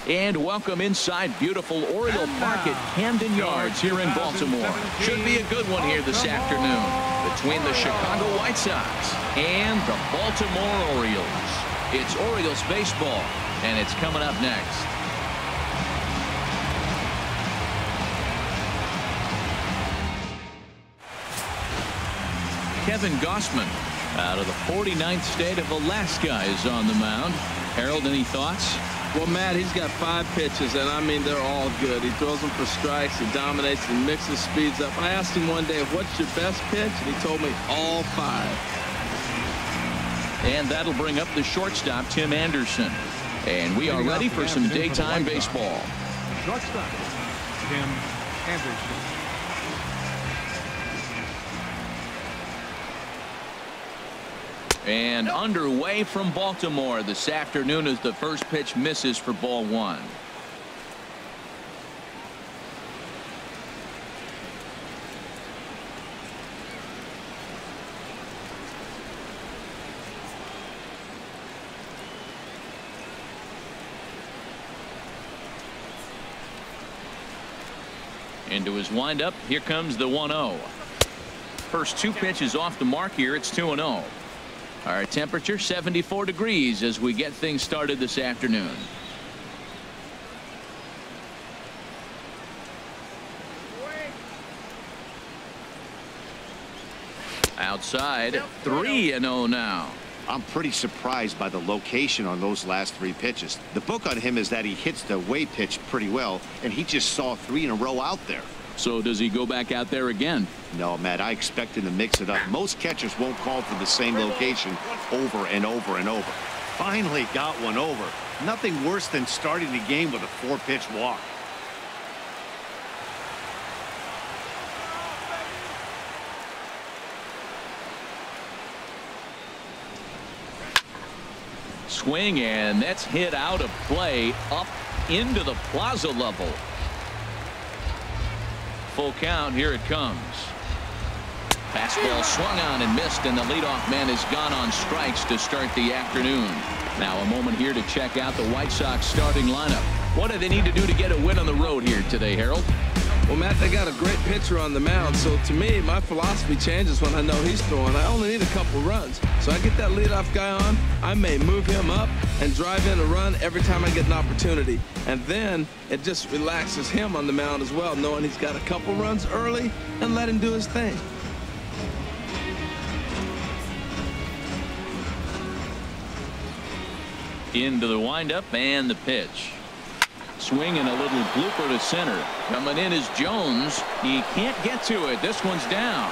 And welcome inside beautiful Oriole Park at Camden Yards here in Baltimore. Should be a good one here this afternoon between the Chicago White Sox and the Baltimore Orioles. It's Orioles baseball, and it's coming up next. Kevin Gausman out of the 49th state of Alaska is on the mound. Harold, any thoughts? Well, Matt, he's got 5 pitches, and I mean, they're all good. He throws them for strikes, he dominates, he mixes speeds up. I asked him one day, what's your best pitch? And he told me all 5. And that'll bring up the shortstop, Tim Anderson. And we are ready for some daytime baseball. Shortstop, Tim Anderson. And underway from Baltimore this afternoon as the first pitch misses for ball 1. Into his windup, here comes the 1-0. First 2 pitches off the mark here. It's 2-0. Our temperature 74 degrees as we get things started this afternoon. Outside, 3-0 now. I'm pretty surprised by the location on those last 3 pitches. The book on him is that he hits the Wei pitch pretty well, and he just saw 3 in a row out there. So does he go back out there again? No, Matt, I expect him to mix it up. Most catchers won't call for the same location over and over and over. Finally got one over. Nothing worse than starting the game with a 4-pitch walk. Swing, and that's hit out of play up into the plaza level. Full count. Here it comes. Fastball swung on and missed, and the leadoff man has gone on strikes to start the afternoon. Now a moment here to check out the White Sox starting lineup. What do they need to do to get a win on the road here today, Harold? Well, Matt, they got a great pitcher on the mound, so to me, my philosophy changes when I know he's throwing. I only need a couple runs. So I get that leadoff guy on, I may move him up and drive in a run every time I get an opportunity. And then it just relaxes him on the mound as well, knowing he's got a couple runs early, and let him do his thing. Into the windup and the pitch. Swing and a little blooper to center. Coming in is Jones. He can't get to it. This one's down.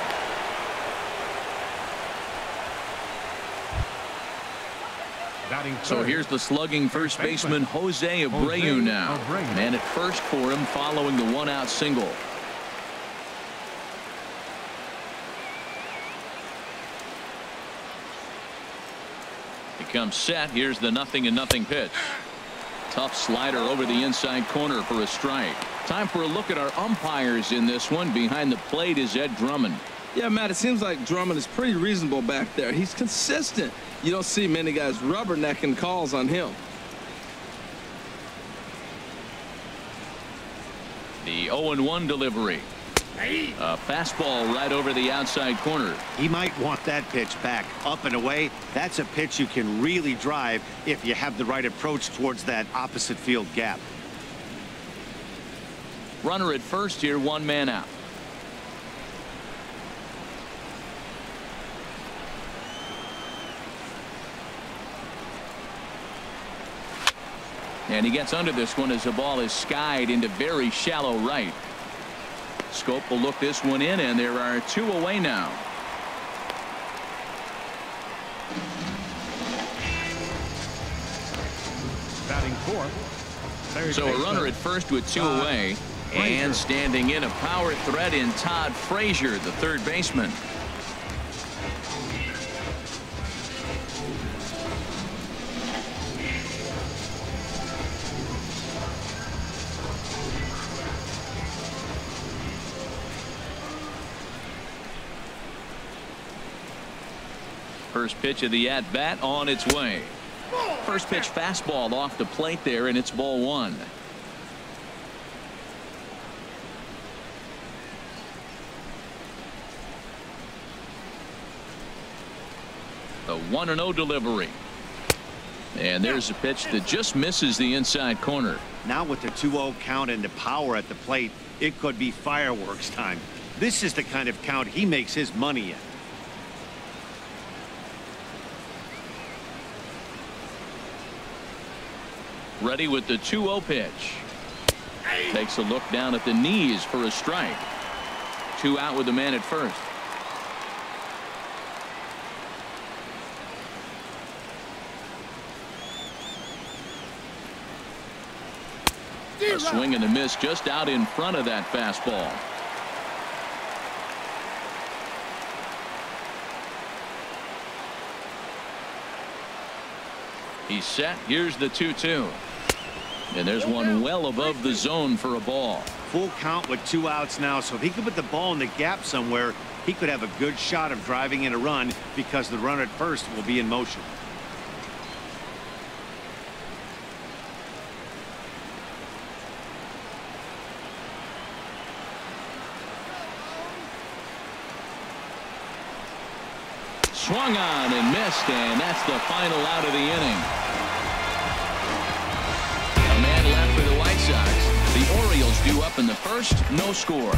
So here's the slugging first baseman Jose Abreu now. Man at first for him following the 1-out single. He comes set. Here's the 0-0 pitch. Tough slider over the inside corner for a strike. Time for a look at our umpires in this one. Behind the plate is Ed Drummond. Yeah, Matt, it seems like Drummond is pretty reasonable back there. He's consistent. You don't see many guys rubbernecking calls on him. The 0-1 delivery. A fastball right over the outside corner. He might want that pitch back. Up and away, that's a pitch you can really drive if you have the right approach towards that opposite field gap. Runner at first here, 1 man out. And he gets under this one as the ball is skied into very shallow right. Scope will look this one in, and there are 2 away now. Batting fourth. So a runner at first with 2 away. And standing in a power threat in Todd Frazier, the third baseman. First pitch of the at-bat on its way. first pitch fastball off the plate there, and it's ball one. The 1-0 delivery. And there's a pitch that just misses the inside corner. Now with the 2-0 count and the power at the plate, it could be fireworks time. This is the kind of count he makes his money in. Ready with the 2-0 pitch. Takes a look down at the knees for a strike. 2 out with the man at first. A swing and a miss just out in front of that fastball. He's set. Here's the 2-2. And there's one well above the zone for a ball. Full count with 2 outs now, so if he could put the ball in the gap somewhere, he could have a good shot of driving in a run because the runner at first will be in motion. Swung on and missed, and that's the final out of the inning. A man left for the White Sox. The Orioles due up in the first, no score.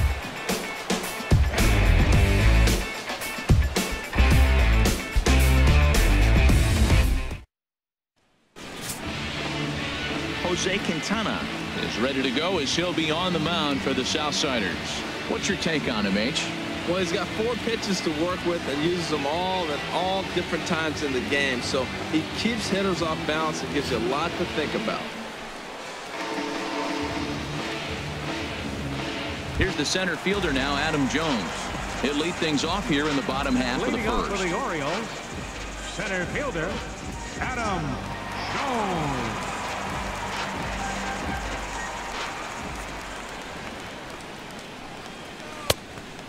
Jose Quintana is ready to go as he'll be on the mound for the Southsiders. What's your take on him, H? Well, he's got 4 pitches to work with and uses them all at all different times in the game. So he keeps hitters off balance and gives you a lot to think about. Here's the center fielder now, Adam Jones. He'll lead things off here in the bottom half of the Leading off first. for the Orioles, center fielder Adam Jones.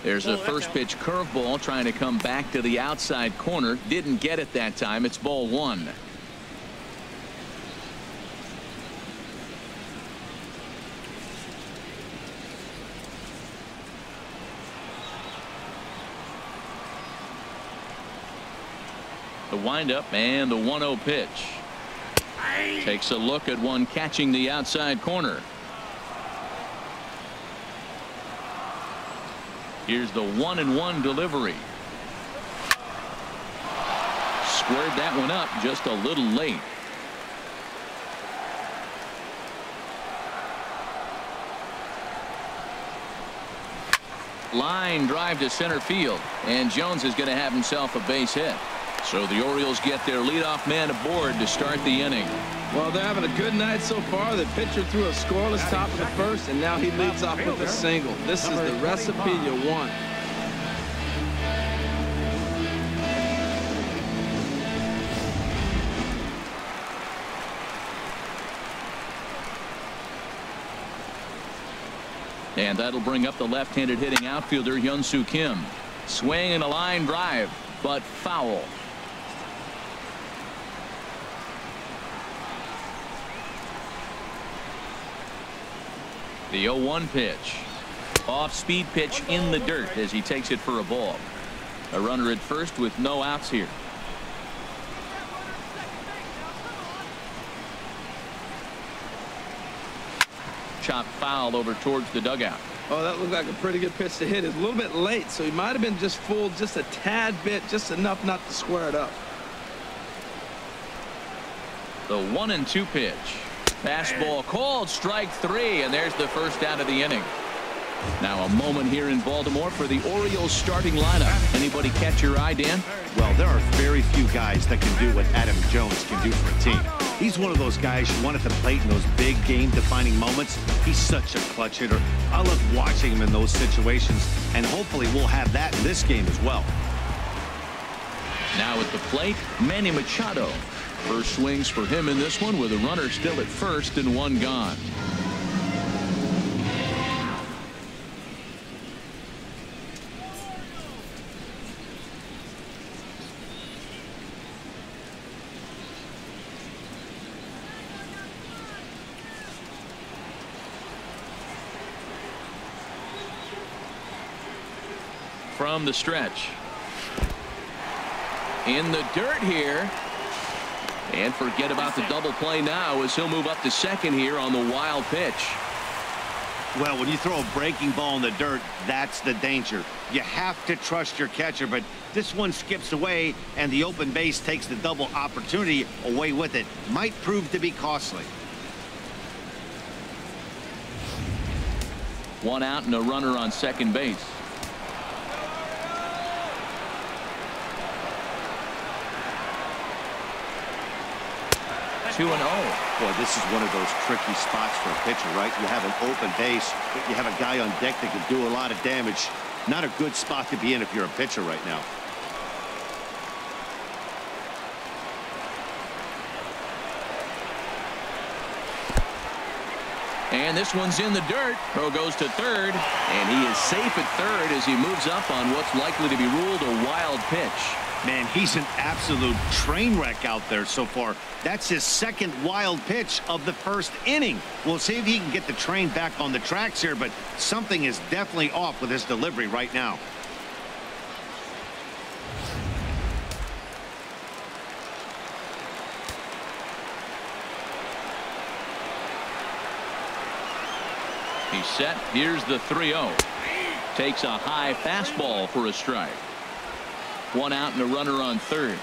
There's a first pitch curveball trying to come back to the outside corner. Didn't get it that time. It's ball 1. The windup and the 1-0 pitch. Takes a look at one catching the outside corner. Here's the 1-1 delivery. Squared that one up just a little late. Line drive to center field, and Jones is going to have himself a base hit. So the Orioles get their leadoff man aboard to start the inning. Well, they're having a good night so far. The pitcher threw a scoreless top of the first, and now he leads off with a single. This is the recipe you want. And that'll bring up the left-handed hitting outfielder Hyun-Soo Kim. Swing and a line drive, but foul. The 0-1 pitch. Off-speed pitch in the dirt as he takes it for a ball. A runner at first with no outs here. Chop foul over towards the dugout. Oh, that looked like a pretty good pitch to hit. It's a little bit late, so he might have been just fooled just a tad bit, just enough not to square it up. The 1-2 pitch. Fastball called, strike 3, and there's the first out of the inning. Now a moment here in Baltimore for the Orioles starting lineup. Anybody catch your eye, Dan? Well, there are very few guys that can do what Adam Jones can do for a team. He's one of those guys you want at the plate in those big game-defining moments. He's such a clutch hitter. I love watching him in those situations, and hopefully we'll have that in this game as well. Now at the plate, Manny Machado. First swings for him in this one with a runner still at first and one gone. from the stretch. In the dirt here. And forget about the double play now as he'll move up to second here on the wild pitch. Well, when you throw a breaking ball in the dirt, that's the danger. You have to trust your catcher, but this one skips away, and the open base takes the double opportunity away with it. Might prove to be costly. One out and a runner on second base. 2-0. Boy, this is one of those tricky spots for a pitcher, right? You have an open base, but you have a guy on deck that can do a lot of damage. Not a good spot to be in if you're a pitcher right now. And this one's in the dirt. Throw goes to third, and he is safe at third as he moves up on what's likely to be ruled a wild pitch. Man, he's an absolute train wreck out there so far. That's his second wild pitch of the first inning. We'll see if he can get the train back on the tracks here, but something is definitely off with his delivery right now. He's set. Here's the 3-0. Takes a high fastball for a strike. One out and a runner on third.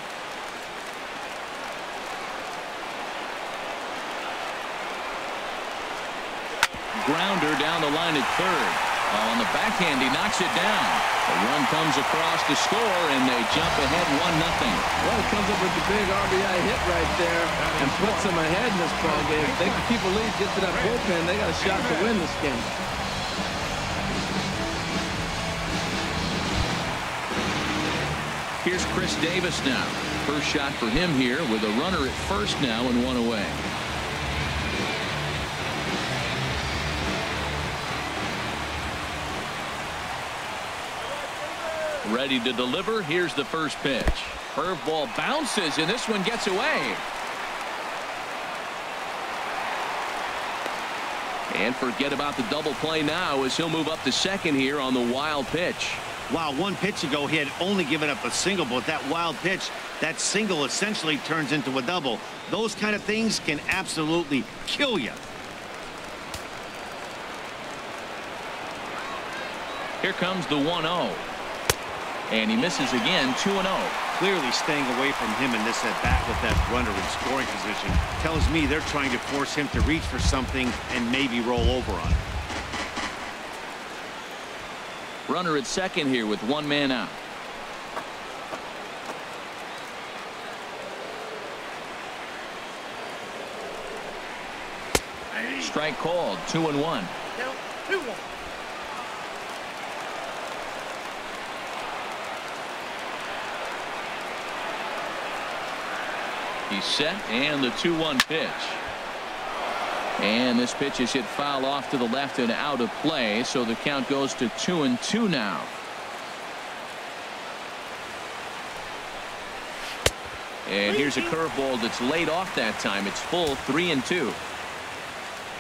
Grounder down the line at third. On the backhand, he knocks it down. The run comes across to score, and they jump ahead 1-0. Well, it comes up with the big RBI hit right there and puts them ahead in this ball game. If they can keep a lead, get to that bullpen, they got a shot to win this game. Here's Chris Davis now. First shot for him here with a runner at first now and one away. Ready to deliver. Here's the first pitch. Curveball bounces, and this one gets away. And forget about the double play now as he'll move up to second here on the wild pitch. Wow, one pitch ago he had only given up a single, but that wild pitch, that single essentially turns into a double. Those kind of things can absolutely kill you. Here comes the 1-0. And he misses again. 2-0. Clearly staying away from him in this at-bat with that runner in scoring position. Tells me they're trying to force him to reach for something and maybe roll over on it. Runner at second here with one man out. Strike called. 2-1. He's set, and the 2-1 pitch. And this pitch is hit foul off to the left and out of play, so the count goes to 2-2 now. And here's a curveball that's laid off that time. It's full. 3-2.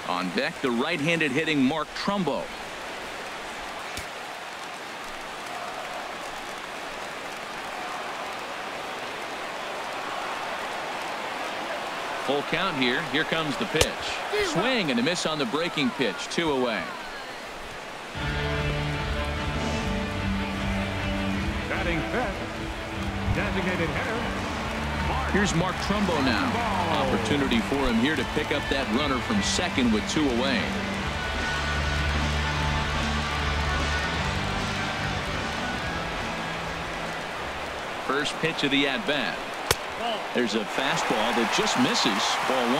On deck, the right-handed hitting Mark Trumbo. Full count here. Here comes the pitch. Swing and a miss on the breaking pitch. 2 away. Batting fifth, designated hitter. Here's Mark Trumbo now. Opportunity for him here to pick up that runner from second with 2 away. First pitch of the at-bat. There's a fastball that just misses. Ball 1.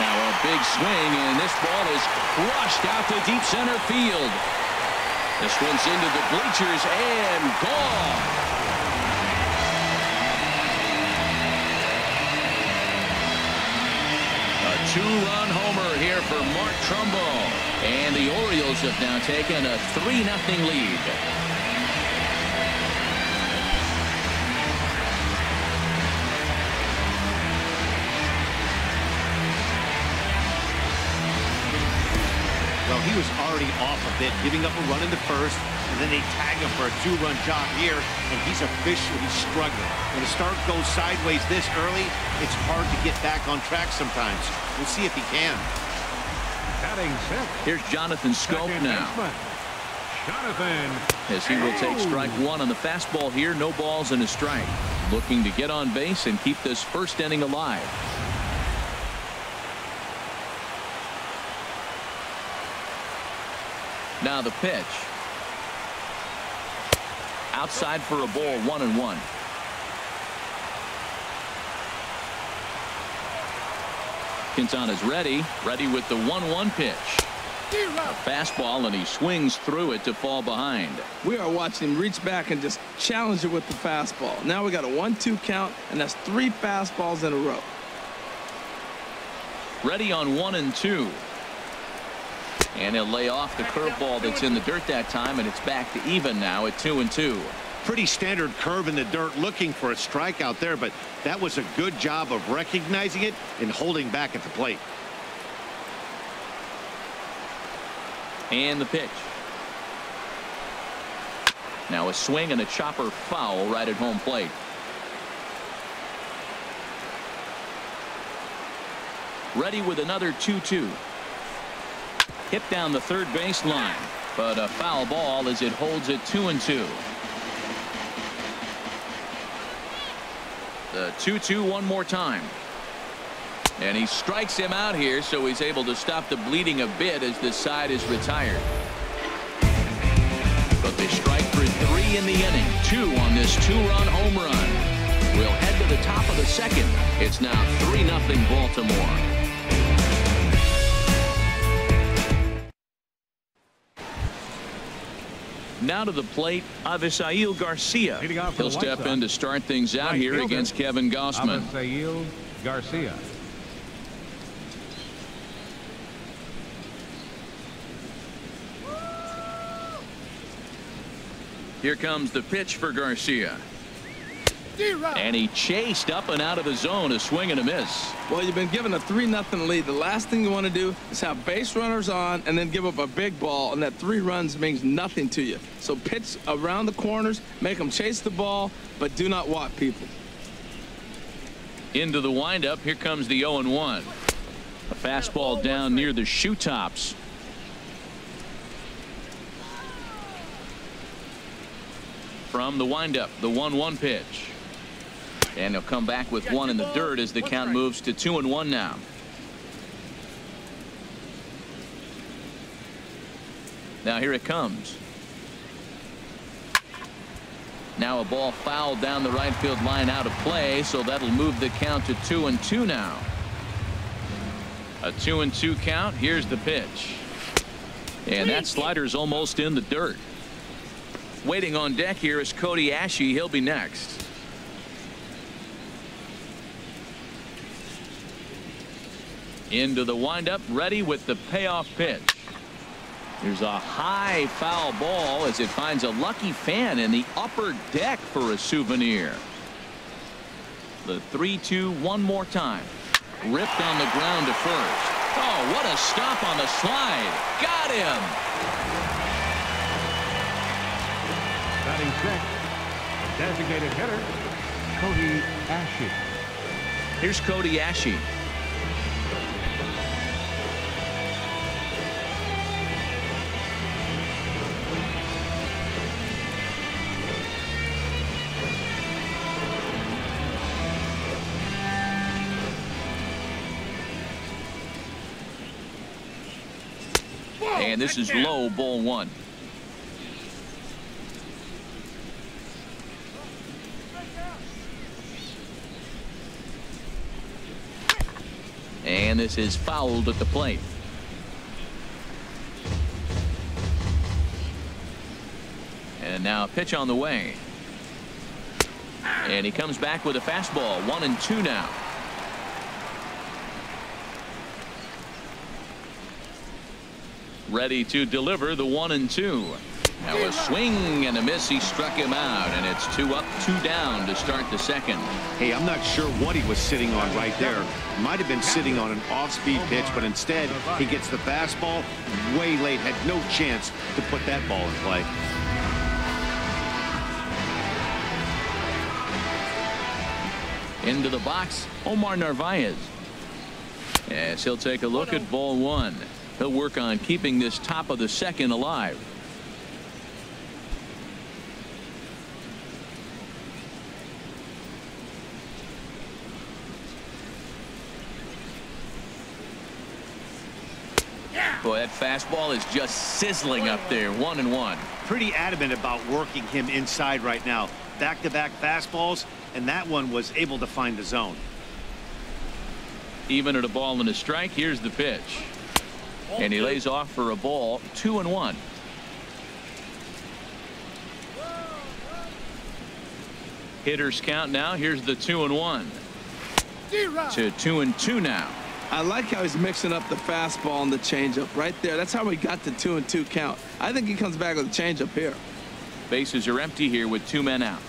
Now a big swing, and this ball is crushed out to deep center field. This one's into the bleachers and gone. A 2-run homer here for Mark Trumbo. And the Orioles have now taken a 3-0 lead. he was already off a bit, giving up a run into first, and then they tag him for a 2-run job here, and he's officially struggling. When the start goes sideways this early, it's hard to get back on track sometimes. We'll see if he can. Here's Jonathan Scope now. Jonathan. As he will take strike one on the fastball here. No balls and a strike. Looking to get on base and keep this first inning alive. Now the pitch. Outside for a ball, 1-1. Quintana's ready with the 1-1 pitch. A fastball, and he swings through it to fall behind. We are watching him reach back and just challenge it with the fastball. Now we got a 1-2 count, and that's 3 fastballs in a row. Ready on 1-2. And he'll lay off the curveball that's in the dirt that time, and it's back to even now at 2-2. Pretty standard curve in the dirt, looking for a strikeout there, but that was a good job of recognizing it and holding back at the plate. And the pitch. Now a swing and a chopper foul right at home plate. Ready with another 2-2. Hit down the third baseline, but a foul ball as it holds it 2-2. The 2-2 one more time. And he strikes him out here, so he's able to stop the bleeding a bit as this side is retired. But they strike for 3 in the inning. 2 on this 2-run home run. We'll head to the top of the second. It's now 3-0 Baltimore. Now to the plate, Avisail Garcia. He'll step in to start things out here against Kevin Gausman. Avisail Garcia. Here comes the pitch for Garcia. And he chased up and out of the zone, a swing and a miss. Well, you've been given a 3-0 lead. The last thing you want to do is have base runners on and then give up a big ball, and that 3 runs means nothing to you. So pitch around the corners, make them chase the ball, but do not walk people. Into the windup, here comes the 0-1. A fastball down near the shoe tops. From the windup, the 1-1 pitch. And he'll come back with 1 in the dirt as the count moves to 2-1 now. Now here it comes. Now a ball fouled down the right field line out of play, so that'll move the count to 2-2 now. A 2-2 count. Here's the pitch. And that slider's almost in the dirt. Waiting on deck here is Cody Ashe. He'll be next. Into the windup, ready with the payoff pitch. There's a high foul ball as it finds a lucky fan in the upper deck for a souvenir. The 3-2 one more time. Ripped on the ground to first. Oh, what a stop on the slide. Got him. Batting sixth, designated hitter, Cody Ashe. Here's Cody Ashe. And this is low, ball 1. And this is fouled at the plate. And now a pitch on the way. And he comes back with a fastball. 1-2 now. Ready to deliver the 1-2. Now a swing and a miss. He struck him out, and it's 2 up, 2 down to start the second. Hey, I'm not sure what he was sitting on right there. Might have been sitting on an off-speed pitch, but instead he gets the fastball way late. Had no chance to put that ball in play. Into the box, Omar Narvaez. As he'll take a look at ball 1. He'll work on keeping this top of the second alive. Boy, that fastball is just sizzling up there. 1-1. Pretty adamant about working him inside right now. Back-to-back fastballs, and that one was able to find the zone. Even at a ball and a strike, here's the pitch. And he lays off for a ball. 2-1. Hitters count now. Here's the 2-1. To 2-2 now. I like how he's mixing up the fastball and the changeup right there. That's how we got the 2-2 count. I think he comes back with a changeup here. Bases are empty here with 2 men out.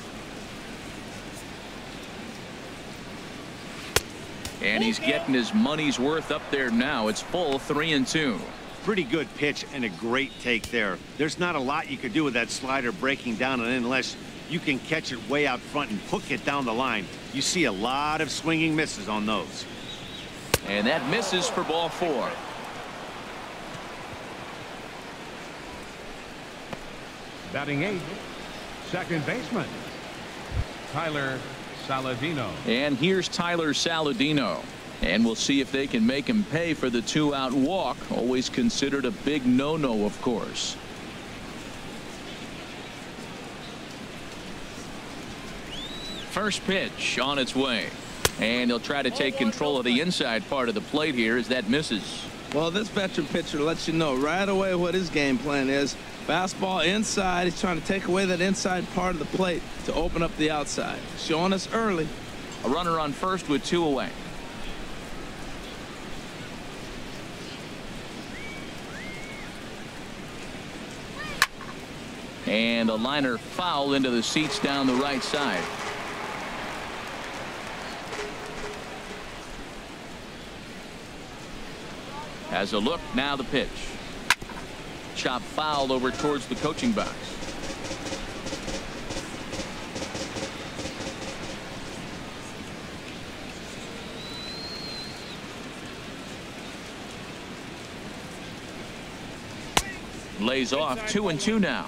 And he's getting his money's worth up there now. It's full 3-2. Pretty good pitch and a great take there. There's not a lot you could do with that slider breaking down and in unless you can catch it way out front and hook it down the line. You see a lot of swinging misses on those. And that misses for ball 4. Batting 8th, second baseman, Tyler Saladino. And here's Tyler Saladino. And we'll see if they can make him pay for the 2-out walk. Always considered a big no-no, of course. First pitch on its way. And he'll try to take control of the inside part of the plate here as that misses. Well, this veteran pitcher lets you know right away what his game plan is. Fastball inside. He's trying to take away that inside part of the plate to open up the outside. Showing us early. A runner on first with 2 away. And a liner foul into the seats down the right side. Has a look, now the pitch. Chop fouled over towards the coaching box. Lays off. 2-2 now.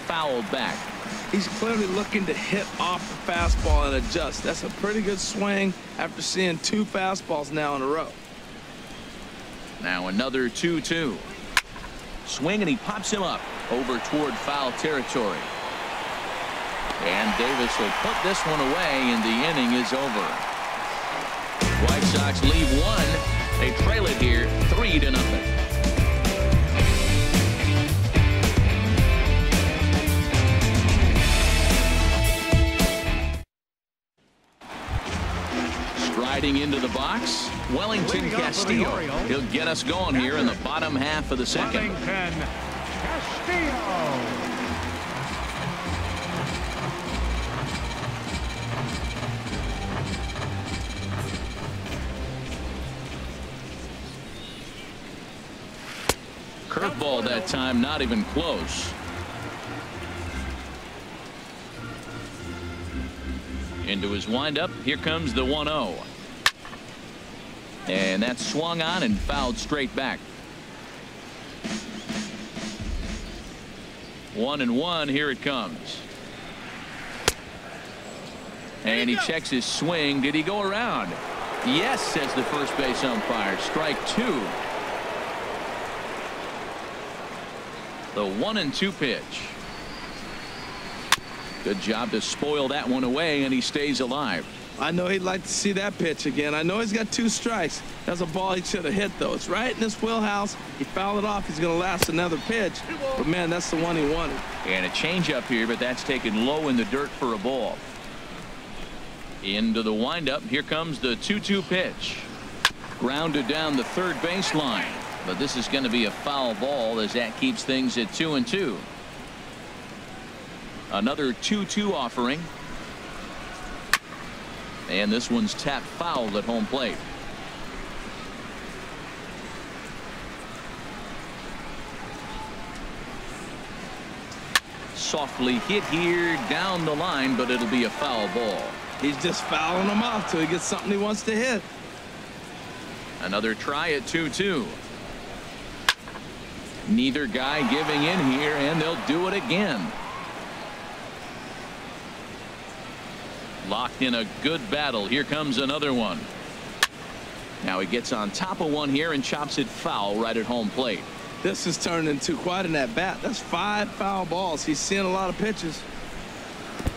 Foul back. He's clearly looking to hit off the fastball and adjust. That's a pretty good swing after seeing 2 fastballs now in a row. Now another 2-2. Swing, and he pops him up over toward foul territory. And Davis will put this one away, and the inning is over. White Sox leave 1. They trail it here 3-0. Riding into the box, Wellington Castillo. He'll get us going here in the bottom half of the second. Wellington Castillo. Curveball that time, not even close. Into his windup, here comes the 1-0. And that's swung on and fouled straight back. 1-1, here it comes. And he checks his swing. Did he go around? Yes, says the first base umpire. Strike 2. The 1-2 pitch. Good job to spoil that one away, and he stays alive. I know he'd like to see that pitch again. I know he's got 2 strikes. That's a ball he should have hit, though. It's right in his wheelhouse. He fouled it off. He's going to last another pitch. But, man, that's the one he wanted. And a changeup here, but that's taken low in the dirt for a ball. Into the windup. Here comes the 2-2 pitch. Grounded down the third baseline. But this is going to be a foul ball as that keeps things at 2-2. Another 2-2 offering. And this one's tapped foul at home plate. Softly hit here down the line, but it'll be a foul ball. He's just fouling them off till he gets something he wants to hit. Another try at 2-2. Neither guy giving in here, and they'll do it again. Locked in a good battle. Here comes another one. Now he gets on top of one here and chops it foul right at home plate. This has turned into quite an at-bat. That's 5 foul balls. He's seeing a lot of pitches.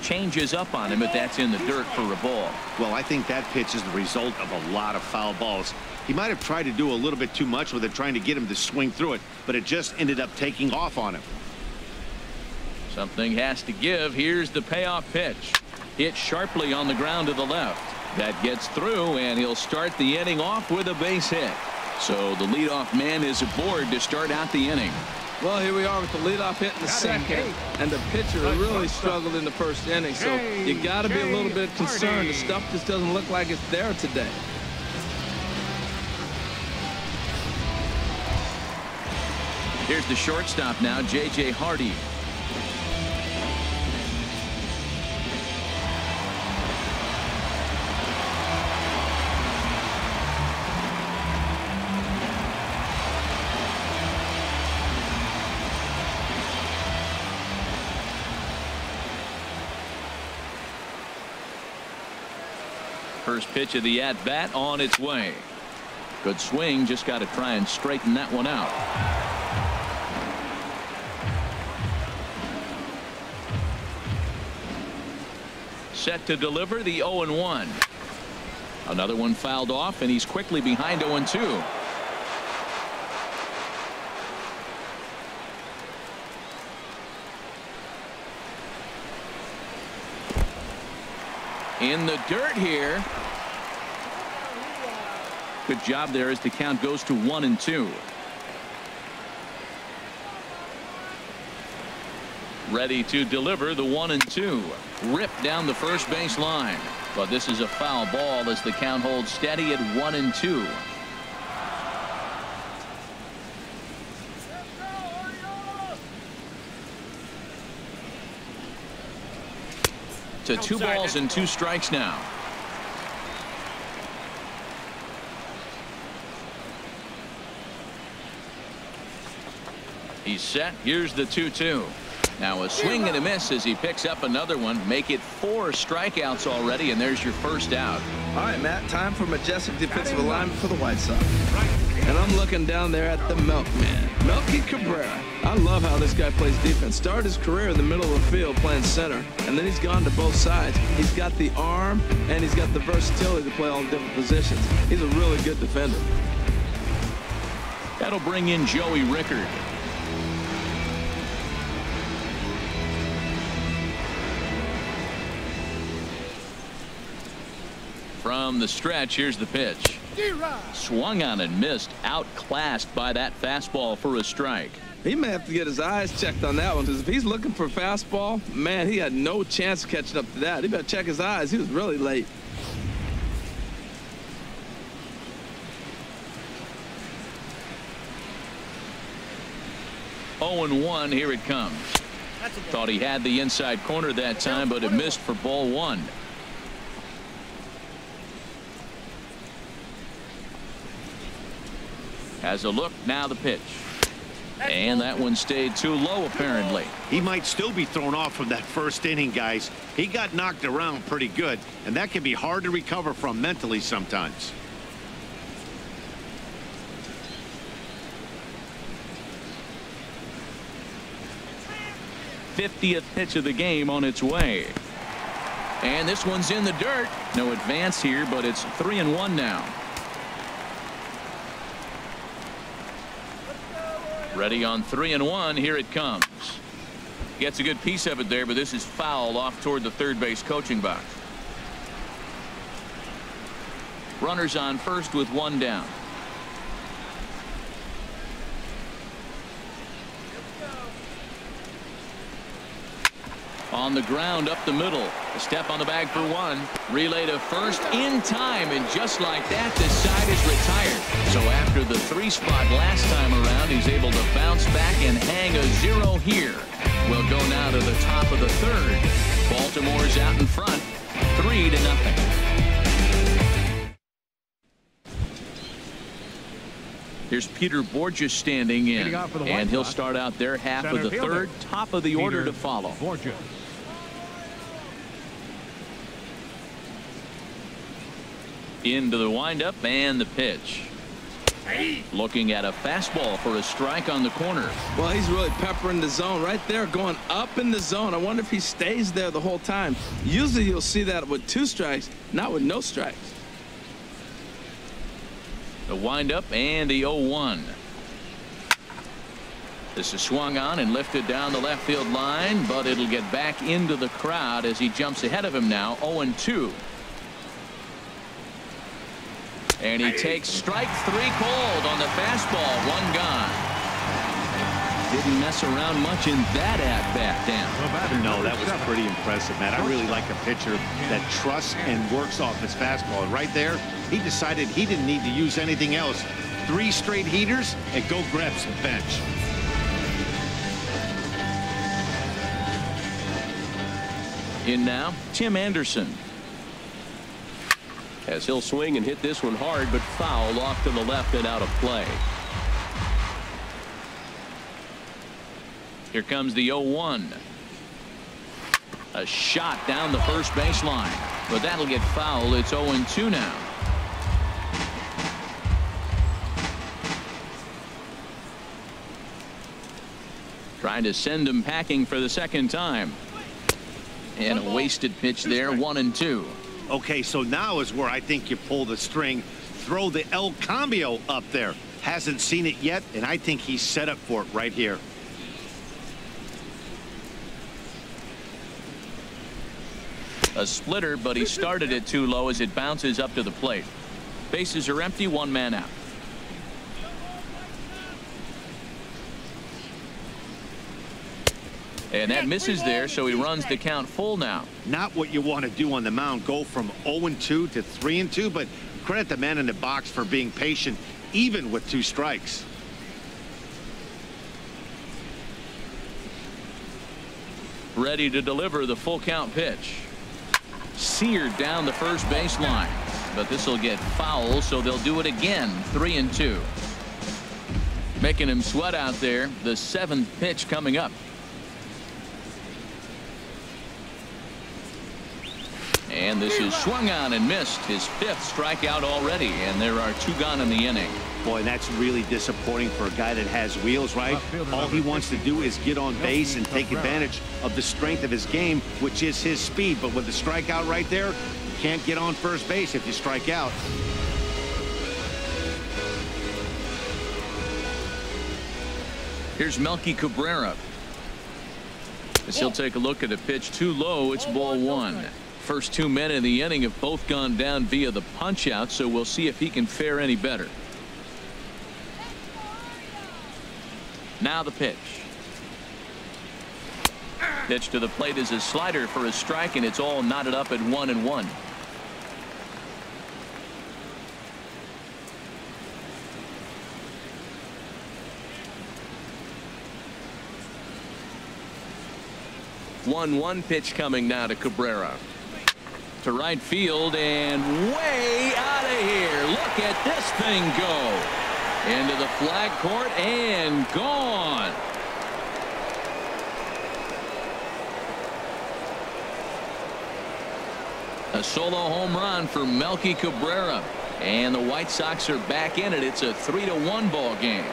Changes up on him, but that's in the dirt for a ball. Well, I think that pitch is the result of a lot of foul balls. He might have tried to do a little bit too much with it, trying to get him to swing through it, but it just ended up taking off on him. Something has to give. Here's the payoff pitch. Hit sharply on the ground to the left. That gets through, and he'll start the inning off with a base hit. So the leadoff man is aboard to start out the inning. Well, here we are with the leadoff hit in the second, and the pitcher really struggled in the first inning. So you got to be a little bit concerned. The stuff just doesn't look like it's there today. Here's the shortstop now, J.J. Hardy. First pitch of the at-bat on its way. Good swing, just got to try and straighten that one out. Set to deliver the 0-1. Another one fouled off, and he's quickly behind 0-2. In the dirt here. Good job there as the count goes to 1-2. Ready to deliver the 1-2. Ripped down the first base line. But this is a foul ball as the count holds steady at 1-2. To 2 balls and 2 strikes now. He's set. Here's the 2-2. Now a swing and a miss as he picks up another one. Make it 4 strikeouts already, and there's your first out. All right, Matt, time for majestic defensive alignment for the White Sox. And I'm looking down there at the milkman, Melky Cabrera. I love how this guy plays defense. Started his career in the middle of the field playing center, and then he's gone to both sides. He's got the arm, and he's got the versatility to play all the different positions. He's a really good defender. That'll bring in Joey Rickard. From the stretch, here's the pitch. Swung on and missed. Outclassed by that fastball for a strike. He may have to get his eyes checked on that one, because if he's looking for a fastball, man, he had no chance of catching up to that. He better check his eyes. He was really late. Oh, 0-1. Here it comes. Thought he had the inside corner that time, but it missed for ball 1. Has a look, now the pitch. And that one stayed too low, apparently. He might still be thrown off from that first inning, guys. He got knocked around pretty good, and that can be hard to recover from mentally sometimes. '50th pitch of the game on its way. And this one's in the dirt. No advance here, but it's 3-1 now. Ready on 3-1. Here it comes. Gets a good piece of it there, but this is foul off toward the third base coaching box. Runners on first with one down. On the ground up the middle. A step on the bag for one. Relay to first in time, and just like that, this side is retired. So after the 3 spot last time around, he's able to bounce back and hang a 0 here. We'll go now to the top of the third. Baltimore's out in front, 3-0. Here's Peter Borges standing in, and he'll start out there half of the third, top of the order to follow. Borges. Into the windup and the pitch. Looking at a fastball for a strike on the corner. Well, he's really peppering the zone right there, going up in the zone. I wonder if he stays there the whole time. Usually you'll see that with 2 strikes, not with no strikes. The windup and the 0-1. This is swung on and lifted down the left field line, but it'll get back into the crowd as he jumps ahead of him now. 0-2. And he takes strike 3 cold on the fastball. 1 gone. Didn't mess around much in that at-bat, Dan. No, that was pretty impressive, Matt. I really like a pitcher that trusts and works off his fastball. And right there, he decided he didn't need to use anything else. 3 straight heaters and go grab some bench. In now, Tim Anderson. As he'll swing and hit this one hard, but foul off to the left and out of play. Here comes the 0-1. A shot down the first baseline, but that'll get foul. It's 0-2 now. Trying to send him packing for the second time. And a wasted pitch there. 1-2. Okay, so now is where I think you pull the string. Throw the El Cambio up there. Hasn't seen it yet, and I think he's set up for it right here. A splitter, but he started it too low as it bounces up to the plate. Bases are empty, 1 man out. And that misses there, so he runs the count full now. Not what you want to do on the mound. Go from 0-2 to 3-2, but credit the man in the box for being patient, even with 2 strikes. Ready to deliver the full count pitch. Seared down the first baseline, but this will get foul, so they'll do it again. 3-2. Making him sweat out there. The 7th pitch coming up. And this is swung on and missed. His 5th strikeout already, and there are 2 gone in the inning. Boy, that's really disappointing for a guy that has wheels, right? All he wants to do is get on base and take advantage of the strength of his game, which is his speed. But with the strikeout right there, you can't get on first base if you strike out. Here's Melky Cabrera. As he'll take a look at a pitch too low, it's ball 1. First 2 men in the inning have both gone down via the punch out, so we'll see if he can fare any better. Now the pitch. Pitch to the plate is a slider for a strike, and it's all knotted up at 1-1. One pitch coming now to Cabrera. To right field and way out of here. Look at this thing go. Into the flag court and gone. A solo home run for Melky Cabrera. And the White Sox are back in it. It's a 3-1 ball game.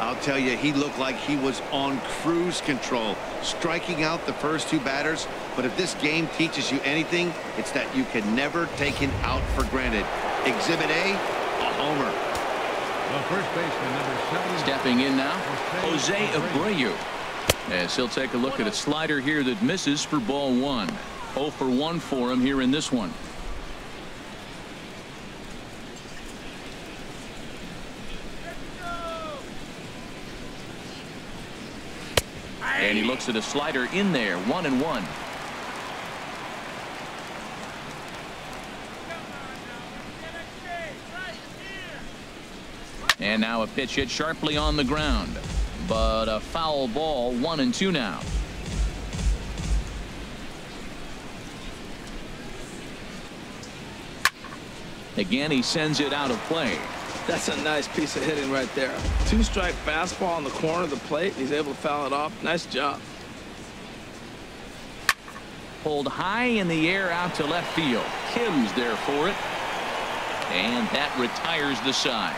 I'll tell you, he looked like he was on cruise control, striking out the first 2 batters. But if this game teaches you anything, it's that you can never take an out for granted. Exhibit A, a homer. The first baseman, number 7. Stepping in now, Jose Abreu. As he'll take a look at a slider here that misses for ball 1. 0 for 1 for him here in this one. And he looks at a slider in there, 1-1. And now a pitch hit sharply on the ground, but a foul ball, 1-2 now. Again, he sends it out of play. That's a nice piece of hitting right there. 2-strike fastball on the corner of the plate. He's able to foul it off. Nice job. Pulled high in the air out to left field. Kim's there for it. And that retires the side.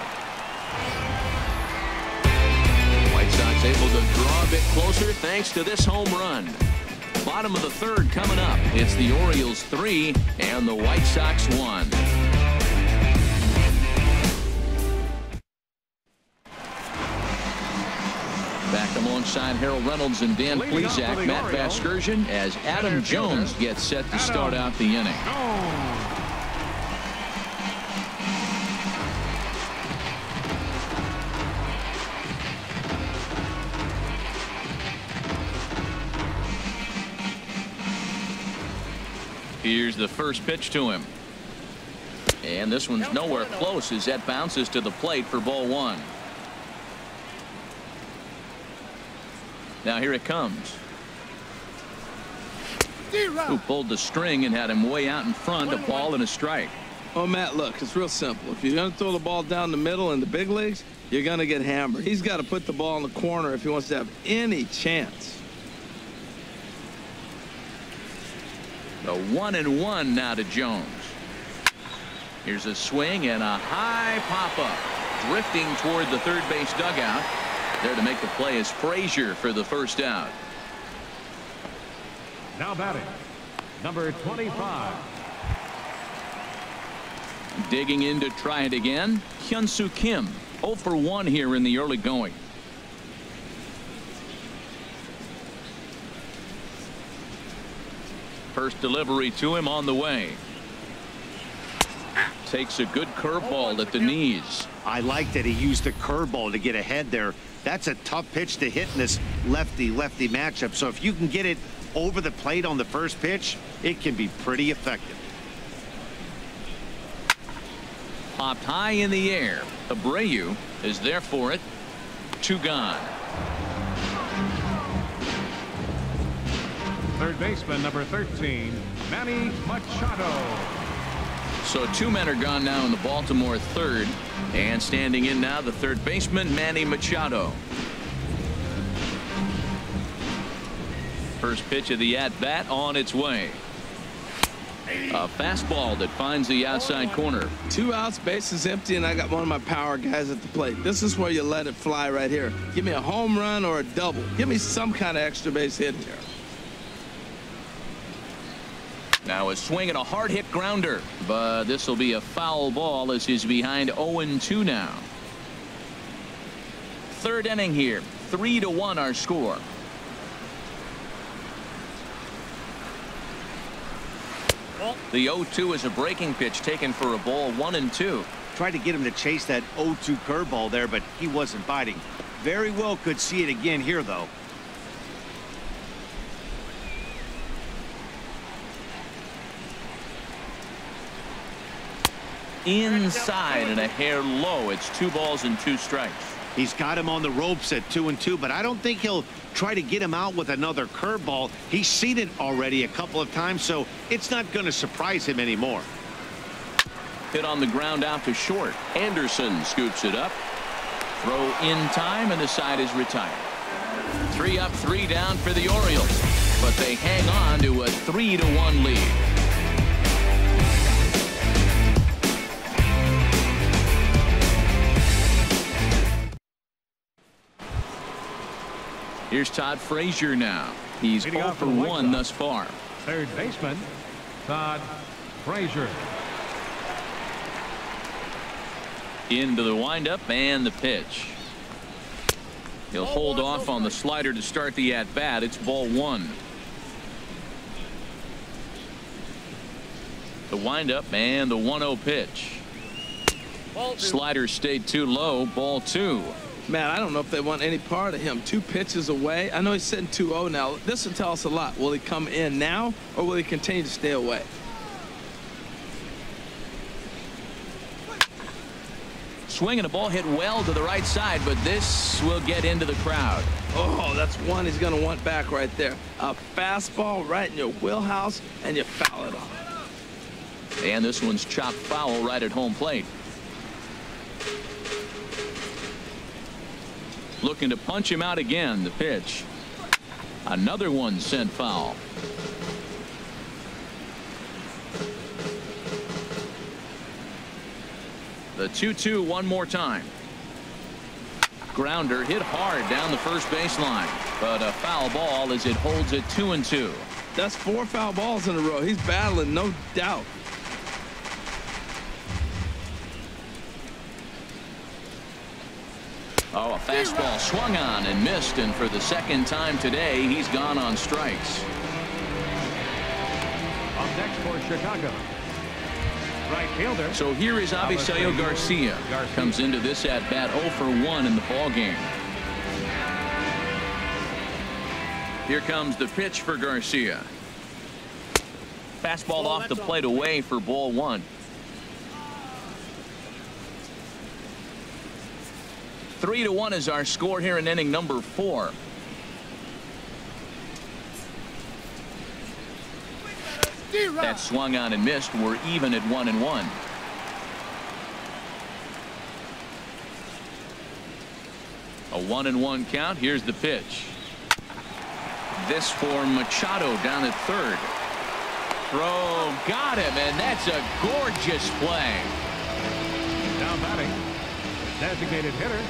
White Sox able to draw a bit closer thanks to this home run. Bottom of the 3rd coming up. It's the Orioles 3 and the White Sox 1. Back alongside Harold Reynolds and Dan Plesac, Matt Vasgersian, as Adam Jones gets set to start out the inning. Here's the first pitch to him. And this one's nowhere close as that bounces to the plate for ball 1. Now here it comes. Who pulled the string and had him way out in front, a ball and a strike. Oh, Matt, look, it's real simple. If you're going to throw the ball down the middle in the big leagues, you're going to get hammered. He's got to put the ball in the corner if he wants to have any chance. The 1-1 now to Jones. Here's a swing and a high pop-up. Drifting toward the third base dugout. There to make the play is Frazier for the first out. Now batting, number 25. Digging in to try it again, Hyun-Soo Kim. 0 for 1 here in the early going. First delivery to him on the way. Takes a good curveball at the knees. I like that he used the curveball to get ahead there. That's a tough pitch to hit in this lefty-lefty matchup. So if you can get it over the plate on the first pitch, it can be pretty effective. Popped high in the air. Abreu is there for it. 2 gone. Third baseman, number 13, Manny Machado. So 2 men are gone now in the Baltimore 3rd. And standing in now, the third baseman, Manny Machado. First pitch of the at-bat on its way. A fastball that finds the outside corner. 2 outs, bases empty, and I got one of my power guys at the plate. This is where you let it fly right here. Give me a home run or a double. Give me some kind of extra base hit here. Now a swing and a hard hit grounder, but this will be a foul ball as he's behind 0-2 now. 3rd inning here, 3-1 our score. The 0-2 is a breaking pitch taken for a ball, 1-2. Tried to get him to chase that 0-2 curveball there, but he wasn't biting. Very well could see it again here, though. Inside and a hair low. It's 2 balls and 2 strikes. He's got him on the ropes at 2-2, but I don't think he'll try to get him out with another curveball. He's seen it already a couple of times, so it's not going to surprise him anymore. Hit on the ground out to short. Anderson scoops it up. Throw in time, and the side is retired. 3 up, 3 down for the Orioles, but they hang on to a 3-1 lead. Here's Todd Frazier now. He's 0 for 1 thus far. Third baseman, Todd Frazier. Into the windup and the pitch. He'll hold off on the slider to start the at-bat. It's ball 1. The windup and the 1-0 pitch. Slider stayed too low. Ball 2. Man, I don't know if they want any part of him. 2 pitches away. I know he's sitting 2-0 now. This will tell us a lot. Will he come in now, or will he continue to stay away? Swinging a ball hit well to the right side, but this will get into the crowd. Oh, that's one he's going to want back right there. A fastball right in your wheelhouse, and you foul it off. And this one's chopped foul right at home plate. Looking to punch him out again. The pitch. Another one sent foul. The 2-2 one more time. Grounder hit hard down the first baseline, but a foul ball as it holds it 2-2. That's 4 foul balls in a row. He's battling, no doubt. Oh, a fastball swung on and missed, and for the second time today, he's gone on strikes. Up next for Chicago, right fielder. So here is Avisail Garcia. Comes into this at bat 0 for 1 in the ball game. Here comes the pitch for Garcia. Fastball off the plate away for ball 1. 3-1 is our score here in inning number 4. That swung on and missed. We're even at 1-1. A 1-1 count. Here's the pitch. This for Machado down at third. Throw got him, and that's a gorgeous play. Now batting, designated hitter,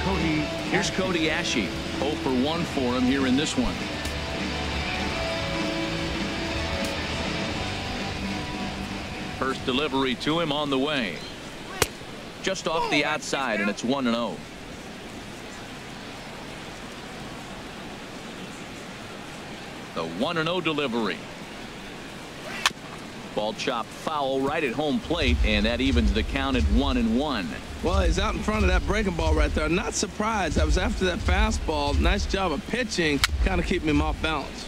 Cody. Here's Cody Ashe. 0 for 1 for him here in this one. First delivery to him on the way. Just off the outside, and it's 1-0. The 1-0 delivery. Ball chopped foul right at home plate, and that evens the count at 1-1. Well, he's out in front of that breaking ball right there. Not surprised. I was after that fastball. Nice job of pitching, kind of keeping him off balance.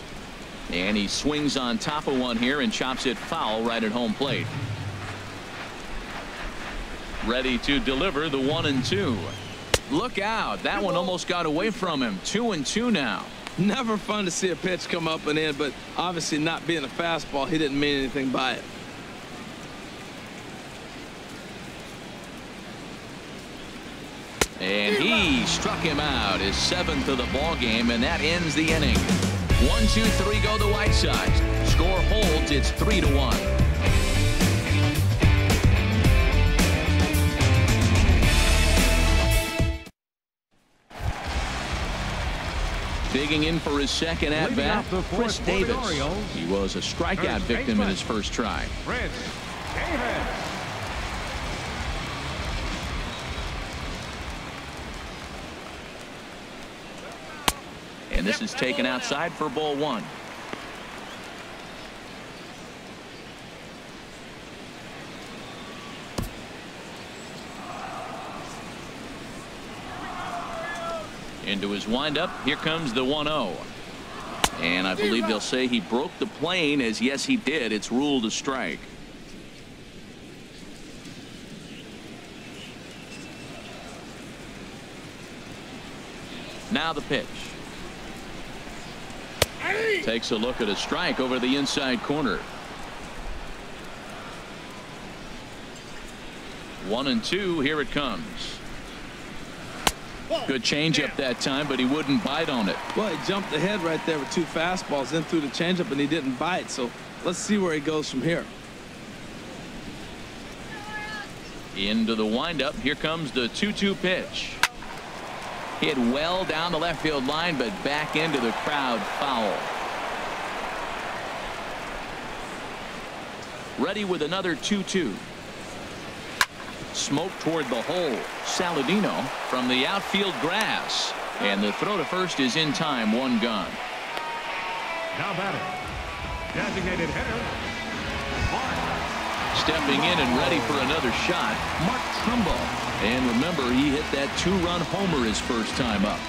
And he swings on top of one here and chops it foul right at home plate. Ready to deliver the 1-2. Look out. That one almost got away from him. 2-2 now. Never fun to see a pitch come up and in, but obviously not being a fastball, he didn't mean anything by it. And he struck him out, his 7th of the ball game, and that ends the inning. 1-2-3 go the White Sox. Score holds. It's 3-1. Digging in for his second at bat, Chris Davis. He was a strikeout victim in his first try. Chris Davis. And this is taken outside for ball 1. Into his windup. Here comes the 1-0. And I believe they'll say he broke the plane, as yes, he did. It's ruled a strike. Now the pitch. Takes a look at a strike over the inside corner. 1-2. Here it comes. Good changeup that time, but he wouldn't bite on it. Well, he jumped ahead right there with 2 fastballs, then threw the changeup, and he didn't bite. So let's see where he goes from here. Into the windup. Here comes the 2-2 pitch. Hit well down the left field line, but back into the crowd, foul. Ready with another 2-2. Smoke toward the hole. Saladino from the outfield grass. And the throw to first is in time. One gone. Now batting, designated hitter, Mark. Stepping in and ready for another shot, Mark Trumbo. And remember, he hit that 2-run homer his first time up.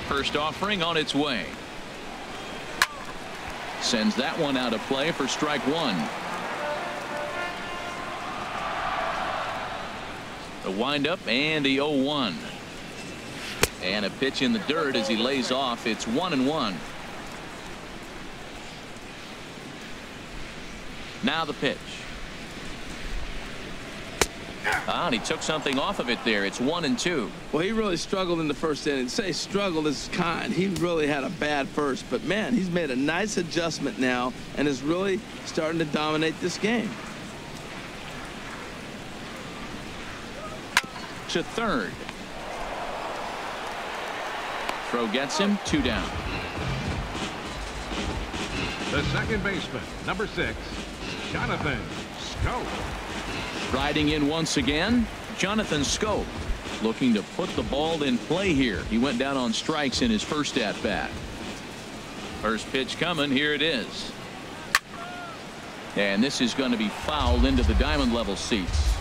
First offering on its way. Sends that one out of play for strike one. The windup and the 0-1. And a pitch in the dirt as he lays off. It's 1-1. Now the pitch. And he took something off of it there. It's 1-2. Well, he really struggled in the first inning. Say struggled is kind. He really had a bad first. But, man, he's made a nice adjustment now and is really starting to dominate this game. To third. Throw gets him. 2 down. The second baseman, number 6, Jonathan Schoop. Riding in once again, Jonathan Schoop, looking to put the ball in play here. He went down on strikes in his first at bat. First pitch coming. Here it is. And this is going to be fouled into the diamond level seats.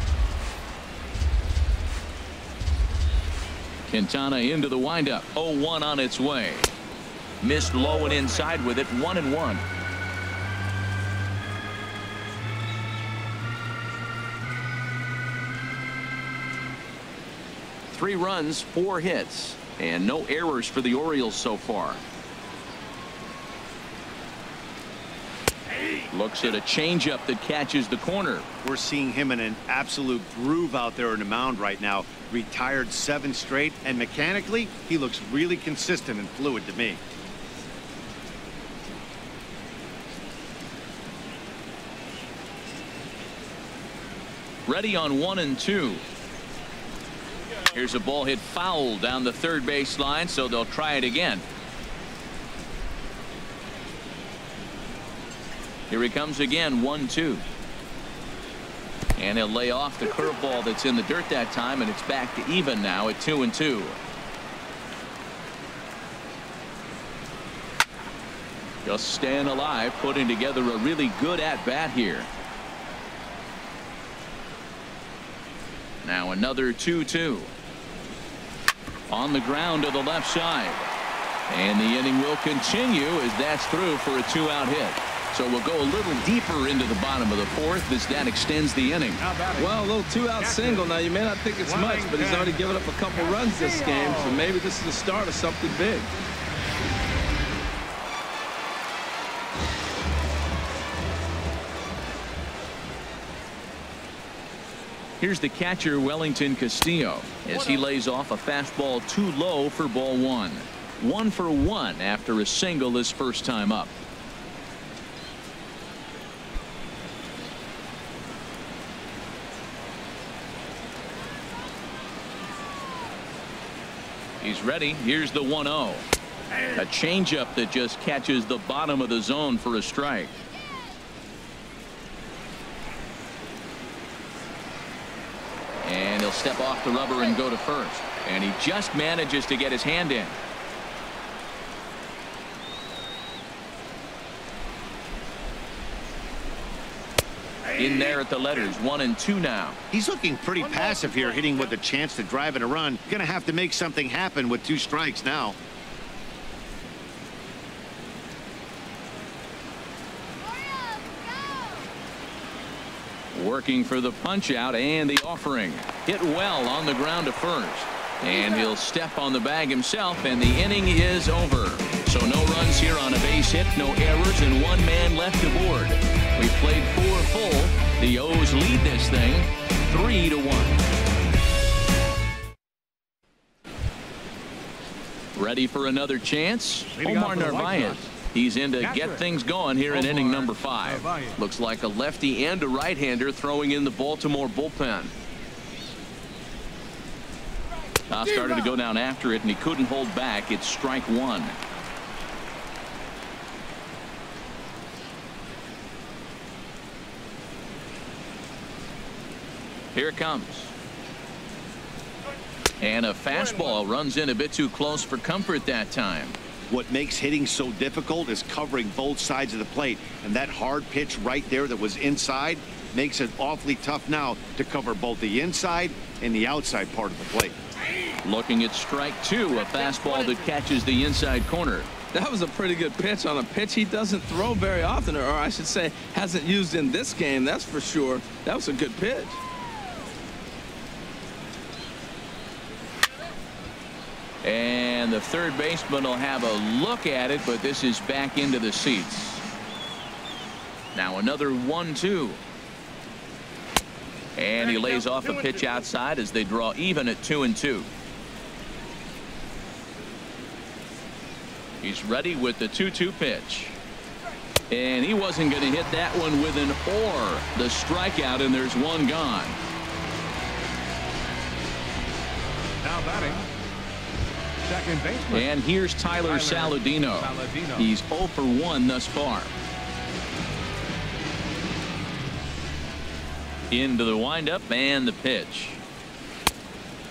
Quintana into the windup. 0-1 on its way. Missed low and inside with it. 1-1. Three runs, 4 hits, and no errors for the Orioles so far. Looks at a changeup that catches the corner. We're seeing him in an absolute groove out there on the mound right now. Retired 7 straight, and mechanically, he looks really consistent and fluid to me. Ready on 1-2. Here's a ball hit foul down the third base line, so they'll try it again. Here he comes again. 1-2. And he'll lay off the curveball that's in the dirt that time, and it's back to even now at 2-2. Just staying alive, putting together a really good at bat here. Now another 2-2. On the ground to the left side. And the inning will continue as that's through for a 2-out hit. So we'll go a little deeper into the bottom of the fourth as that extends the inning. Well, a little 2-out single. Now, you may not think it's much, but he's already given up a couple runs this game. So maybe this is the start of something big. Here's the catcher, Wellington Castillo, as he lays off a fastball too low for ball 1. 1 for 1 after a single his first time up. He's ready. Here's the 1-0. A changeup that just catches the bottom of the zone for a strike. And he'll step off the rubber and go to first. And he just manages to get his hand in. In there at the letters. 1-2 now. He's looking pretty passive here, hitting with a chance to drive in a run. Gonna have to make something happen with 2 strikes now. Working for the punch out and the offering. Hit well on the ground to first. And he'll step on the bag himself, and the inning is over. So no runs here on a base hit, no errors, and 1 man left aboard. We played 4 full. The O's lead this thing 3-1. Ready for another chance? Omar Narvaez. He's in to get things going here in inning number 5. Looks like a lefty and a right-hander throwing in the Baltimore bullpen. Started to go down after it, and he couldn't hold back. It's strike one. Here it comes. And a fastball runs in a bit too close for comfort that time. What makes hitting so difficult is covering both sides of the plate, and that hard pitch right there that was inside makes it awfully tough now to cover both the inside and the outside part of the plate. Looking at strike two, a fastball that catches the inside corner. That was a pretty good pitch on a pitch he doesn't throw very often, or I should say hasn't used in this game, that's for sure. That was a good pitch. And the third baseman will have a look at it, but this is back into the seats. Now another 1-2. And he lays off a pitch outside as they draw even at 2-2. He's ready with the 2-2 pitch. And he wasn't going to hit that one with an or. The strikeout, and there's one gone. Now batting, second baseman. And here's Tyler Saladino. He's 0 for 1 thus far. Into the windup and the pitch.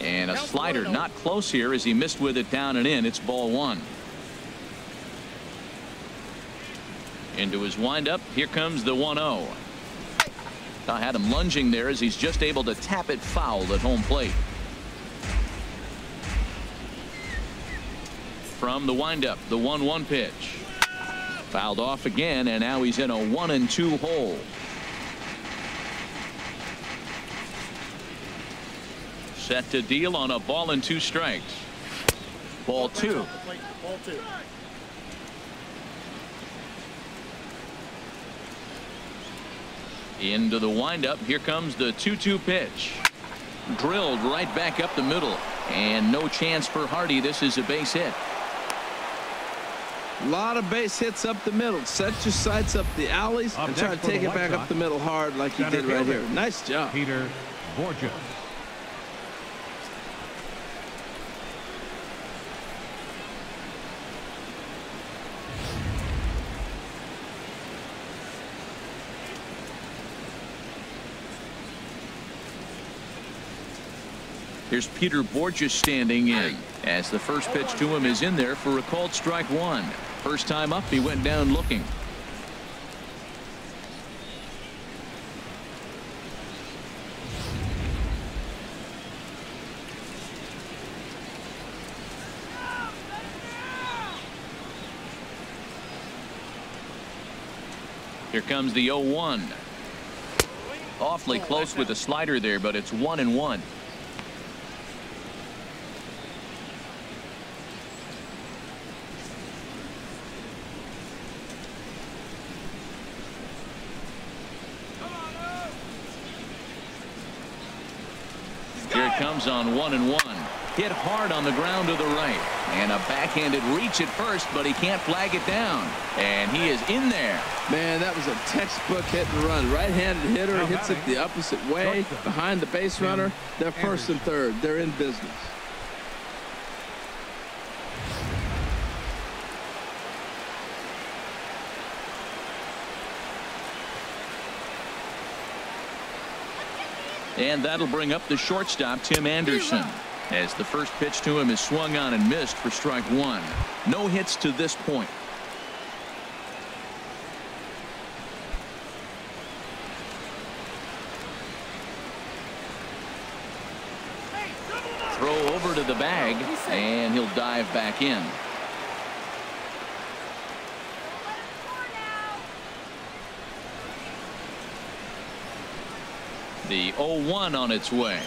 And a slider not close here as he missed with it down and in. It's ball one. Into his windup. Here comes the 1-0. I had him lunging there as he's just able to tap it foul at home plate. From the windup, the 1-1 pitch. Fouled off again, and now he's in a 1-2 hole. Set to deal on a ball and 2 strikes. Ball 2. Into the windup. Here comes the 2-2 pitch. Drilled right back up the middle, and no chance for Hardy. This is a base hit. A lot of base hits up the middle. Set your sights up the alleys and try to take it back up the middle hard like he did right here. Nice job. Peter Borgia. Here's Peter Borgia standing in as the first pitch to him is in there for a called strike one. First time up, he went down looking. Here comes the 0-1. Awfully close with the slider there, but it's 1-1. Here it comes on 1-1. Hit hard on the ground to the right. And a backhanded reach at first, but he can't flag it down. And he is in there. Man, that was a textbook hit and run. Right-handed hitter hits it the opposite way behind the base runner. They're first and third. They're in business. And that'll bring up the shortstop, Tim Anderson, as the first pitch to him is swung on and missed for strike one. No hits to this point. Throw over to the bag, and he'll dive back in. The 0-1 on its way.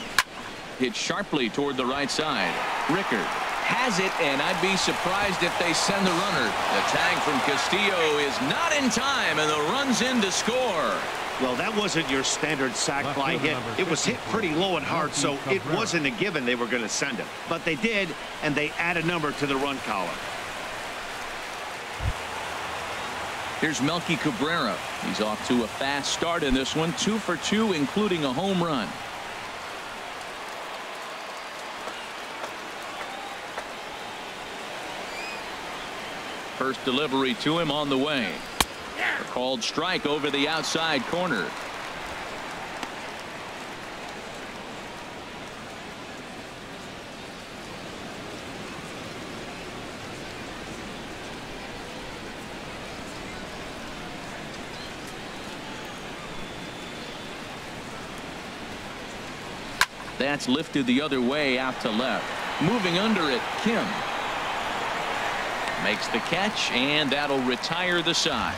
Hit sharply toward the right side. Rickard has it, and I'd be surprised if they send the runner. The tag from Castillo is not in time, and the run's in to score. Well, that wasn't your standard sac fly hit. It was hit pretty low and hard, so it wasn't a given they were going to send it. But they did, and they add a number to the run column. Here's Melky Cabrera. He's off to a fast start in this one. 2 for 2, including a home run. First delivery to him on the way. A called strike over the outside corner. That's lifted the other way out to left. Moving under it, Kim makes the catch, and that'll retire the side.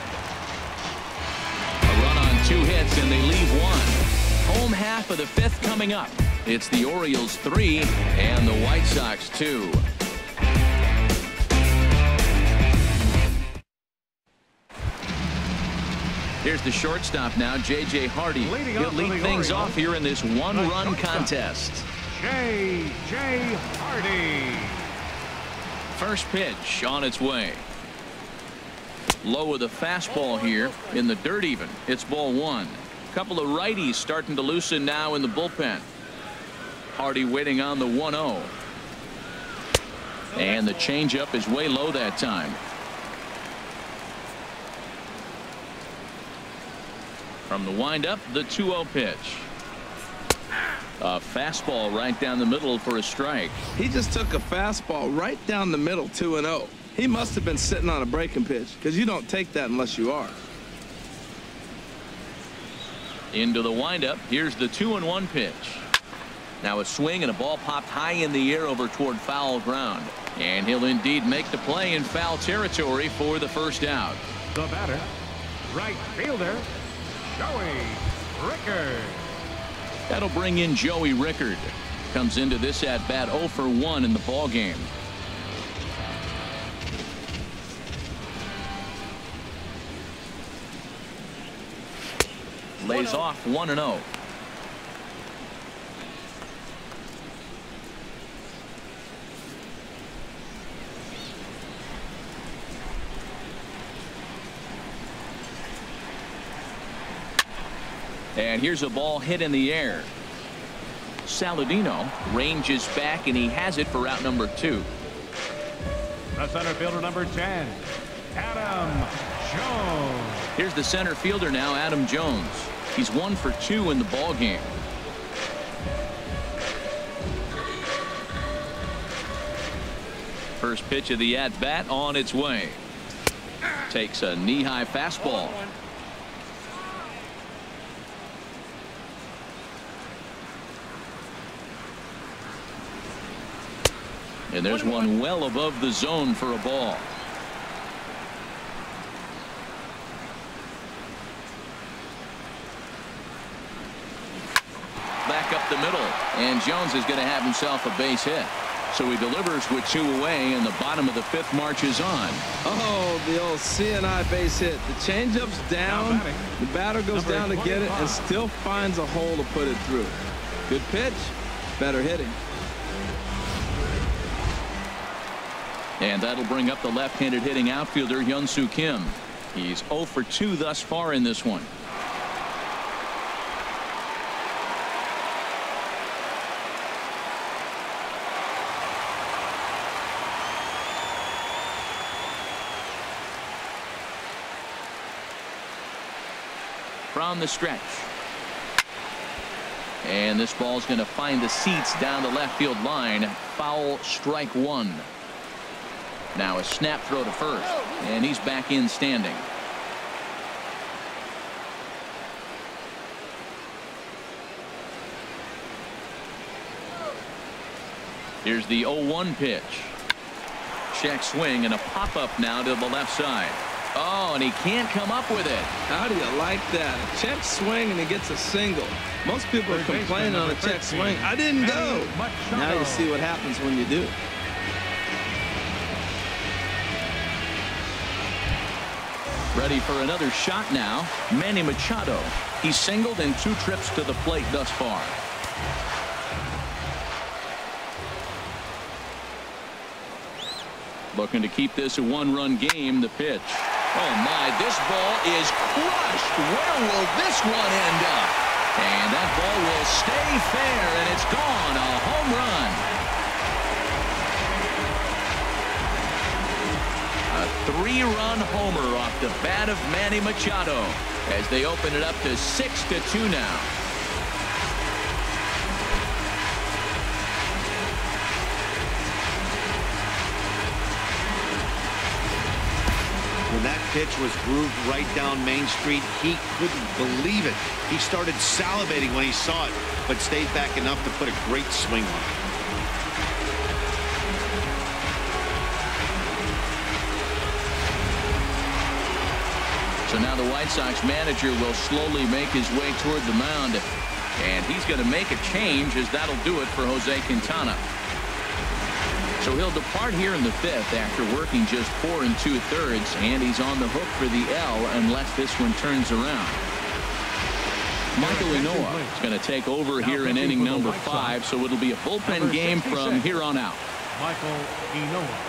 A run on 2 hits, and they leave 1. Home half of the 5th coming up. It's the Orioles 3 and the White Sox 2. Here's the shortstop now, J.J. Hardy. He'll lead things off here in this 1-run contest. J.J. Hardy. First pitch on its way. Low with a fastball here in the dirt even. It's ball 1. Couple of righties starting to loosen now in the bullpen. Hardy waiting on the 1-0. And the changeup is way low that time. From the windup, the 2-0 pitch. A fastball right down the middle for a strike. He just took a fastball right down the middle, 2-0. He must have been sitting on a breaking pitch, because you don't take that unless you are. Into the windup. Here's the 2-1 pitch. Now a swing and a ball popped high in the air over toward foul ground. And he'll indeed make the play in foul territory for the first out. The batter, right fielder, Joey Rickard. That'll bring in Joey Rickard. Comes into this at bat 0 for 1 in the ball game. Lays off 1-0. And here's a ball hit in the air. Saladino ranges back, and he has it for out number 2. The center fielder, number 10, Adam Jones. Here's the center fielder now, Adam Jones. He's 1 for 2 in the ball game. First pitch of the at bat on its way. Takes a knee-high fastball. And there's one well above the zone for a ball. Back up the middle, and Jones is going to have himself a base hit. So he delivers with 2 away, and the bottom of the 5th marches on. Oh, the old CNI base hit. The changeup's down. The batter goes down to get it and still finds a hole to put it through. Good pitch. Better hitting. And that'll bring up the left-handed hitting outfielder Hyun-Soo Kim. He's 0 for 2 thus far in this one. From the stretch. And this ball's going to find the seats down the left field line. Foul, strike 1. Now a snap throw to first, and he's back in standing. Here's the 0-1 pitch. Check swing and a pop-up now to the left side. Oh, and he can't come up with it. How do you like that? A check swing and he gets a single. Most people are complaining on a check swing. I didn't go. Now you see what happens when you do. Ready for another shot now. Manny Machado. He's singled in 2 trips to the plate thus far. Looking to keep this a 1-run game. The pitch. Oh my, this ball is crushed. Where will this one end up? And that ball will stay fair, and it's gone. A home run. A two-run homer off the bat of Manny Machado as they open it up to 6-2 now. When that pitch was grooved right down Main Street, he couldn't believe it. He started salivating when he saw it, but stayed back enough to put a great swing on it. So now the White Sox manager will slowly make his way toward the mound, and he's going to make a change, as that'll do it for Jose Quintana. So he'll depart here in the 5th after working just 4 2/3, and he's on the hook for the L unless this one turns around. Michael Inoue is going to take over here in inning number 5, so it'll be a bullpen game from here on out. Michael Inoue.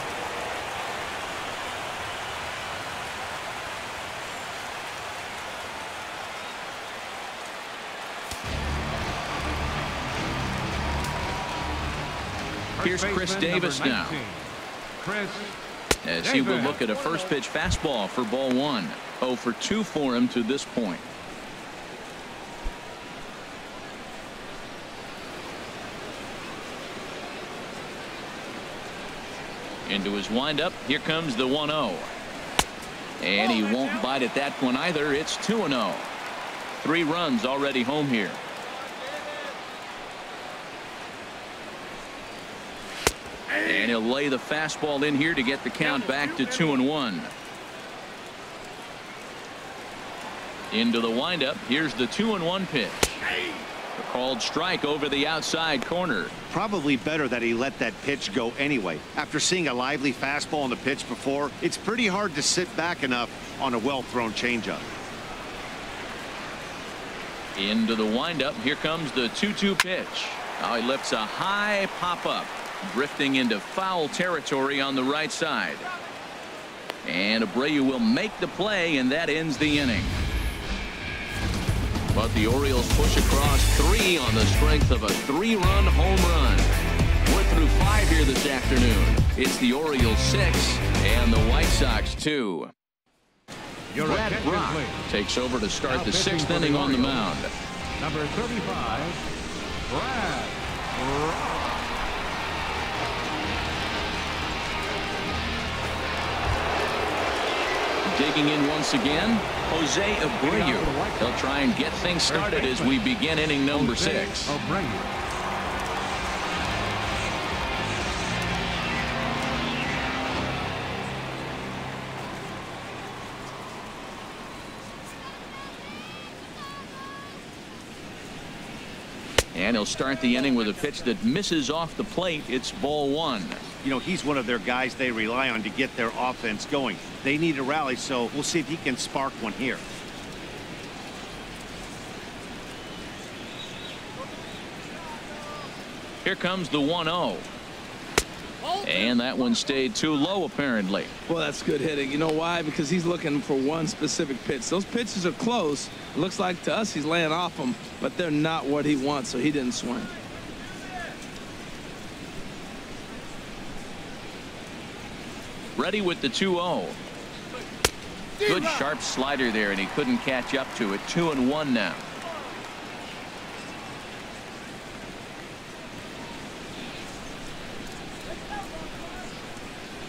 Here's Chris Davis now, as he will look at a first pitch fastball for ball 1. 0 for 2 for him to this point. Into his windup. Here comes the 1-0. And he won't bite at that one either. It's 2-0. 3 runs already home here. And he'll lay the fastball in here to get the count back to 2-1. Into the windup. Here's the 2-1 pitch. A called strike over the outside corner. Probably better that he let that pitch go anyway. After seeing a lively fastball on the pitch before, it's pretty hard to sit back enough on a well-thrown changeup. Into the windup. Here comes the 2-2 pitch. Now he lifts a high pop-up, drifting into foul territory on the right side. And Abreu will make the play, and that ends the inning. But the Orioles push across 3 on the strength of a 3-run home run. We're through 5 here this afternoon. It's the Orioles 6 and the White Sox 2. Brad Brock takes over to start the 6th inning on the mound. Number 35, Brad Brock. Digging in once again, Jose Abreu. He'll try and get things started as we begin inning number 6. And he'll start the inning with a pitch that misses off the plate. It's ball 1. You know, he's one of their guys they rely on to get their offense going. They need a rally, so we'll see if he can spark one here. Here comes the 1-0. And that one stayed too low, apparently. Well, that's good hitting. You know why? Because he's looking for one specific pitch. Those pitches are close. It looks like to us he's laying off them, but they're not what he wants, so he didn't swing. Ready with the 2-0. Good sharp slider there, and he couldn't catch up to it. 2-1 now.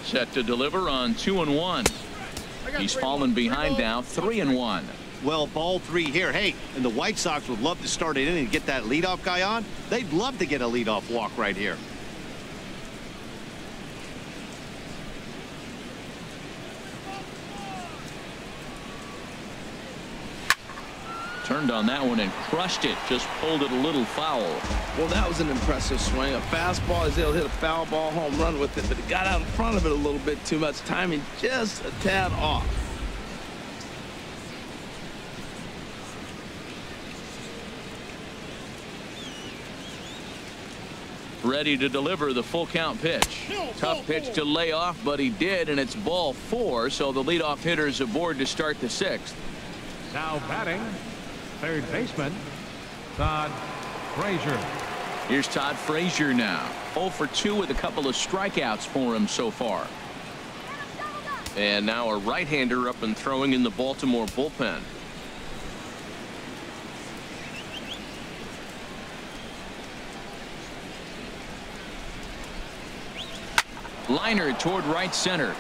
Set to deliver on 2-1. He's fallen behind now, 3-1. Well, ball 3 here. Hey, and the White Sox would love to start it in and get that leadoff guy on. They'd love to get a leadoff walk right here. Turned on that one and crushed it. Just pulled it a little foul. Well, that was an impressive swing. A fastball, he's able to hit a foul ball home run with it, but he got out in front of it a little bit too much. Timing just a tad off. Ready to deliver the full count pitch. Tough pitch to lay off, but he did, and it's ball 4, so the leadoff hitter's aboard to start the 6th. Now batting, third baseman, Todd Frazier. Here's Todd Frazier now. 0 for 2 with a couple of strikeouts for him so far. And now a right-hander up and throwing in the Baltimore bullpen. Liner toward right center.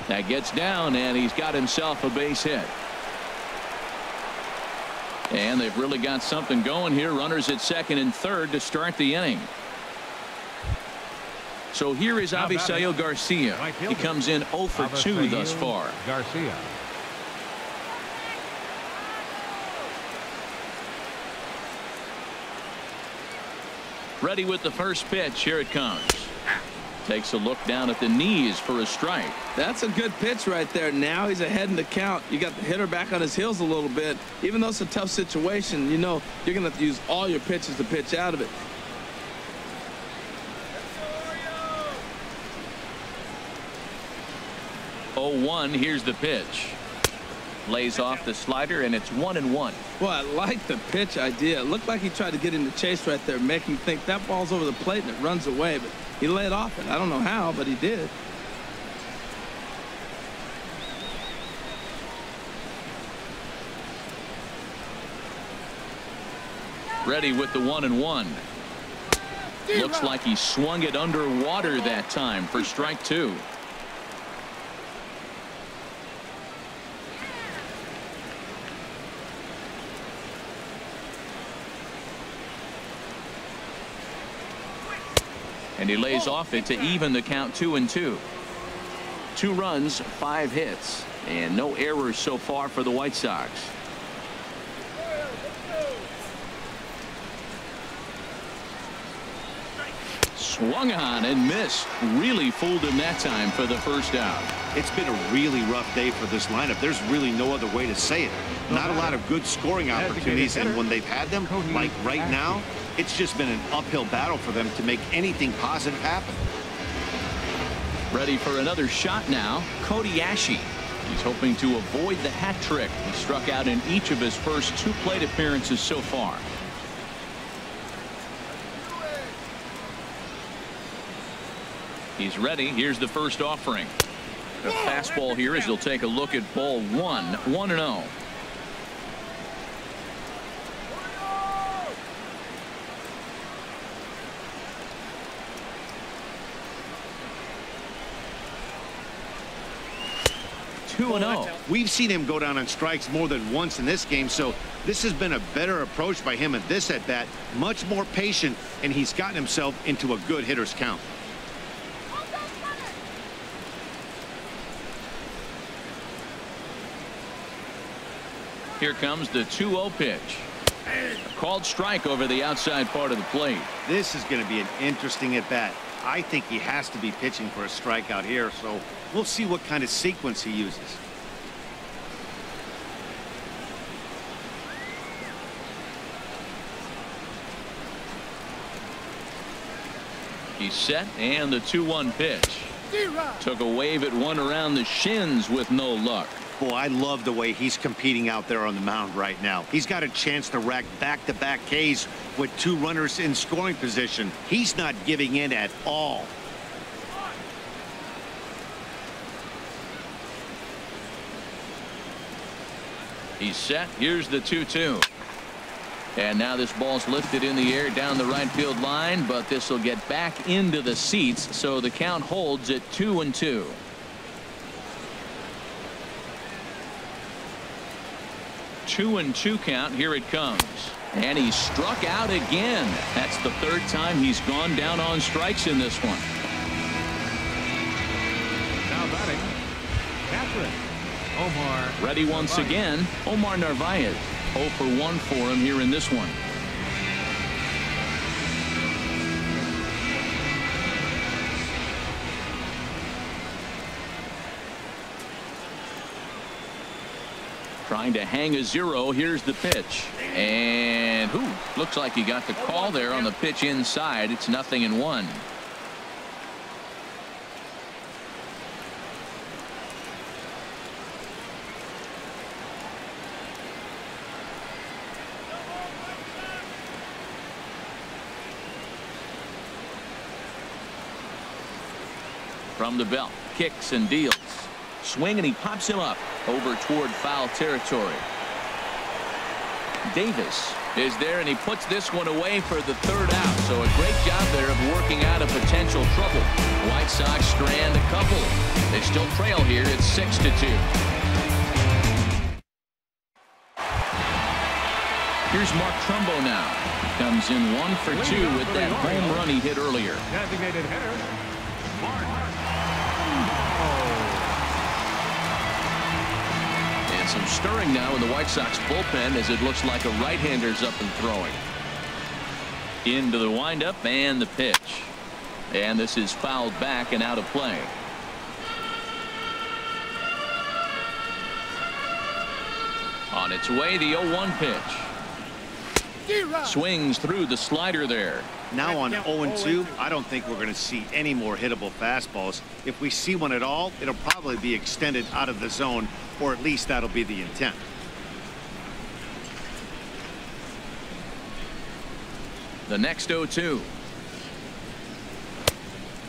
That gets down, and he's got himself a base hit. And they've really got something going here. Runners at second and third to start the inning. So here is Avisail Garcia. He comes in 0 for 2 thus far. Garcia. Ready with the first pitch. Here it comes. Takes a look down at the knees for a strike. That's a good pitch right there. Now he's ahead in the count. You got the hitter back on his heels a little bit. Even though it's a tough situation, you know you're going to have to use all your pitches to pitch out of it. Oh, 1. Here's the pitch. Lays off the slider, and it's 1-1. Well, I like the pitch idea. It looked like he tried to get into chase right there, make him think that ball's over the plate and it runs away, but he laid off it. I don't know how, but he did. Ready with the 1-1. Looks like he swung it underwater that time for strike 2. And he lays off it to even the count 2-2. 2 runs, 5 hits, and no errors so far for the White Sox. Swung on and missed. Really fooled him that time for the first out. It's been a really rough day for this lineup. There's really no other way to say it. Not a lot of good scoring opportunities, and when they've had them, like right now, it's just been an uphill battle for them to make anything positive happen. Ready for another shot now. Kobayashi. He's hoping to avoid the hat trick. He struck out in each of his first 2 plate appearances so far. He's ready. Here's the first offering. A fastball here as he'll take a look at ball 1. 1-0. We've seen him go down on strikes more than once in this game, so this has been a better approach by him at this at bat. Much more patient, and he's gotten himself into a good hitter's count. Here comes the 2-0 pitch. A called strike over the outside part of the plate. This is going to be an interesting at bat. I think he has to be pitching for a strikeout here, so we'll see what kind of sequence he uses. He's set, and the 2-1 pitch. Took a wave at one around the shins with no luck. Boy, I love the way he's competing out there on the mound right now. He's got a chance to rack back-to-back Ks with 2 runners in scoring position. He's not giving in at all. He's set. Here's the 2-2. And now this ball's lifted in the air down the right field line, but this will get back into the seats, so the count holds at 2-2. Two and 2 count. Here it comes. And he struck out again. That's the 3rd time he's gone down on strikes in this one. Now batting, Catherine. Omar. Ready once again. Omar Narvaez. 0 for 1 for him here in this one. Trying to hang a 0. Here's the pitch. And looks like he got the call there on the pitch inside. It's 0-1. From the belt, kicks and deals. Swing, and he pops him up over toward foul territory. Davis is there, and he puts this one away for the third out. So a great job there of working out a potential trouble. White Sox strand a couple. They still trail here. It's 6-2. Here's Mark Trumbo now. Comes in 1 for 2 with that home run he hit earlier. Designated hitter, Mark. And some stirring now in the White Sox bullpen as it looks like a right-hander's up and throwing. Into the windup and the pitch. And this is fouled back and out of play. On its way, the 0-1 pitch. Swings through the slider there. Now on 0-2, I don't think we're going to see any more hittable fastballs. If we see one at all, it'll probably be extended out of the zone, or at least that'll be the intent. The next 0-2.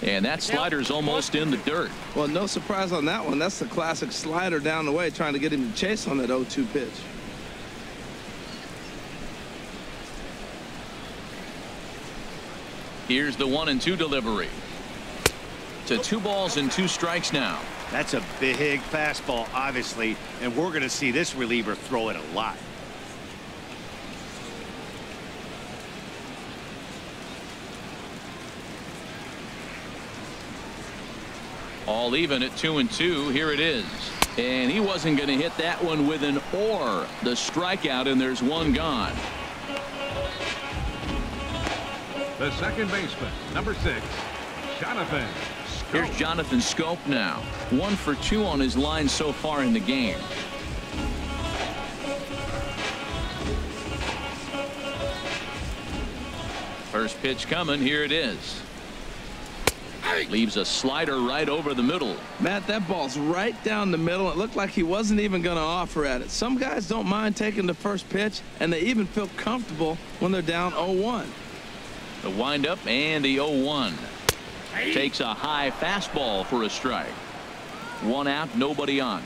And that slider's almost in the dirt. Well, no surprise on that one. That's the classic slider down the way, trying to get him to chase on that 0-2 pitch. Here's the 1-2 delivery. To 2 balls and 2 strikes now. That's a big fastball, obviously, and we're going to see this reliever throw it a lot. All even at 2-2. Here it is. And he wasn't going to hit that one with an or. The strikeout, and there's one gone. The second baseman, number 6, Jonathan Schoop. Here's Jonathan Schoop now. 1 for 2 on his line so far in the game. First pitch coming. Here it is. Leaves a slider right over the middle. Matt, that ball's right down the middle. It looked like he wasn't even going to offer at it. Some guys don't mind taking the first pitch, and they even feel comfortable when they're down 0-1. The windup and the 0-1. Takes a high fastball for a strike. 1 out, nobody on.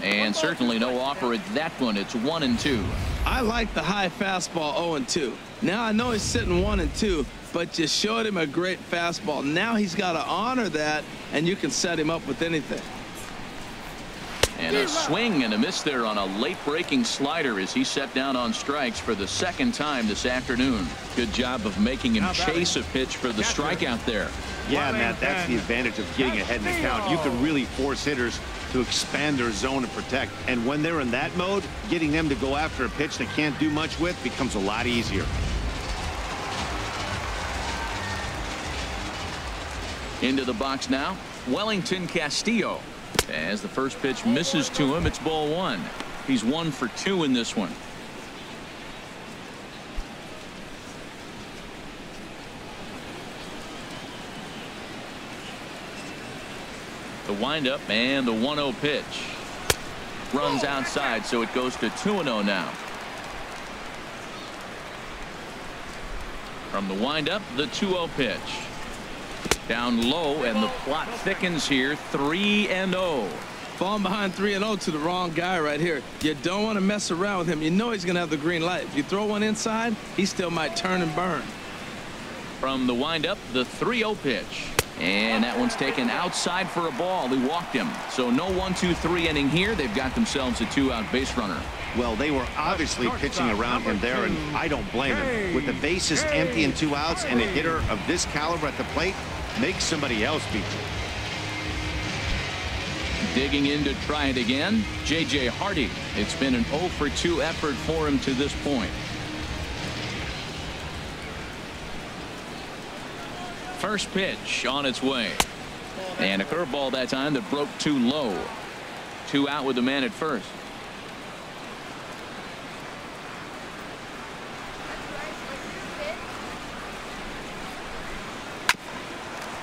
And certainly no offer at that one. It's 1-2. I like the high fastball 0-2. Now I know he's sitting 1-2, but you showed him a great fastball. Now he's got to honor that, and you can set him up with anything. And a swing and a miss there on a late breaking slider as he set down on strikes for the second time this afternoon. Good job of making him chase a pitch for the strikeout there. Yeah, Matt, that's the advantage of getting ahead in the count. You can really force hitters to expand their zone and protect. And when they're in that mode, getting them to go after a pitch they can't do much with becomes a lot easier. Into the box now, Wellington Castillo. As the first pitch misses to him, it's ball 1. He's 1 for 2 in this one. The windup and the 1-0 pitch. Runs outside, so it goes to 2-0 now. From the windup, the 2-0 pitch. Down low, and the plot thickens here. 3-0. Falling behind 3-0 to the wrong guy right here. You don't want to mess around with him. You know he's going to have the green light. If you throw one inside, he still might turn and burn. From the windup, the 3-0 pitch. And that one's taken outside for a ball. He walked him. So no 1-2-3 inning here. They've got themselves a 2-out base runner. Well, they were obviously pitching around him there, and I don't blame him. With the bases empty and 2 outs, and a hitter of this caliber at the plate, make somebody else beat you. Digging in to try it again, J.J. Hardy. It's been an 0 for 2 effort for him to this point. First pitch on its way. And a curveball that time that broke too low. 2 out with the man at first.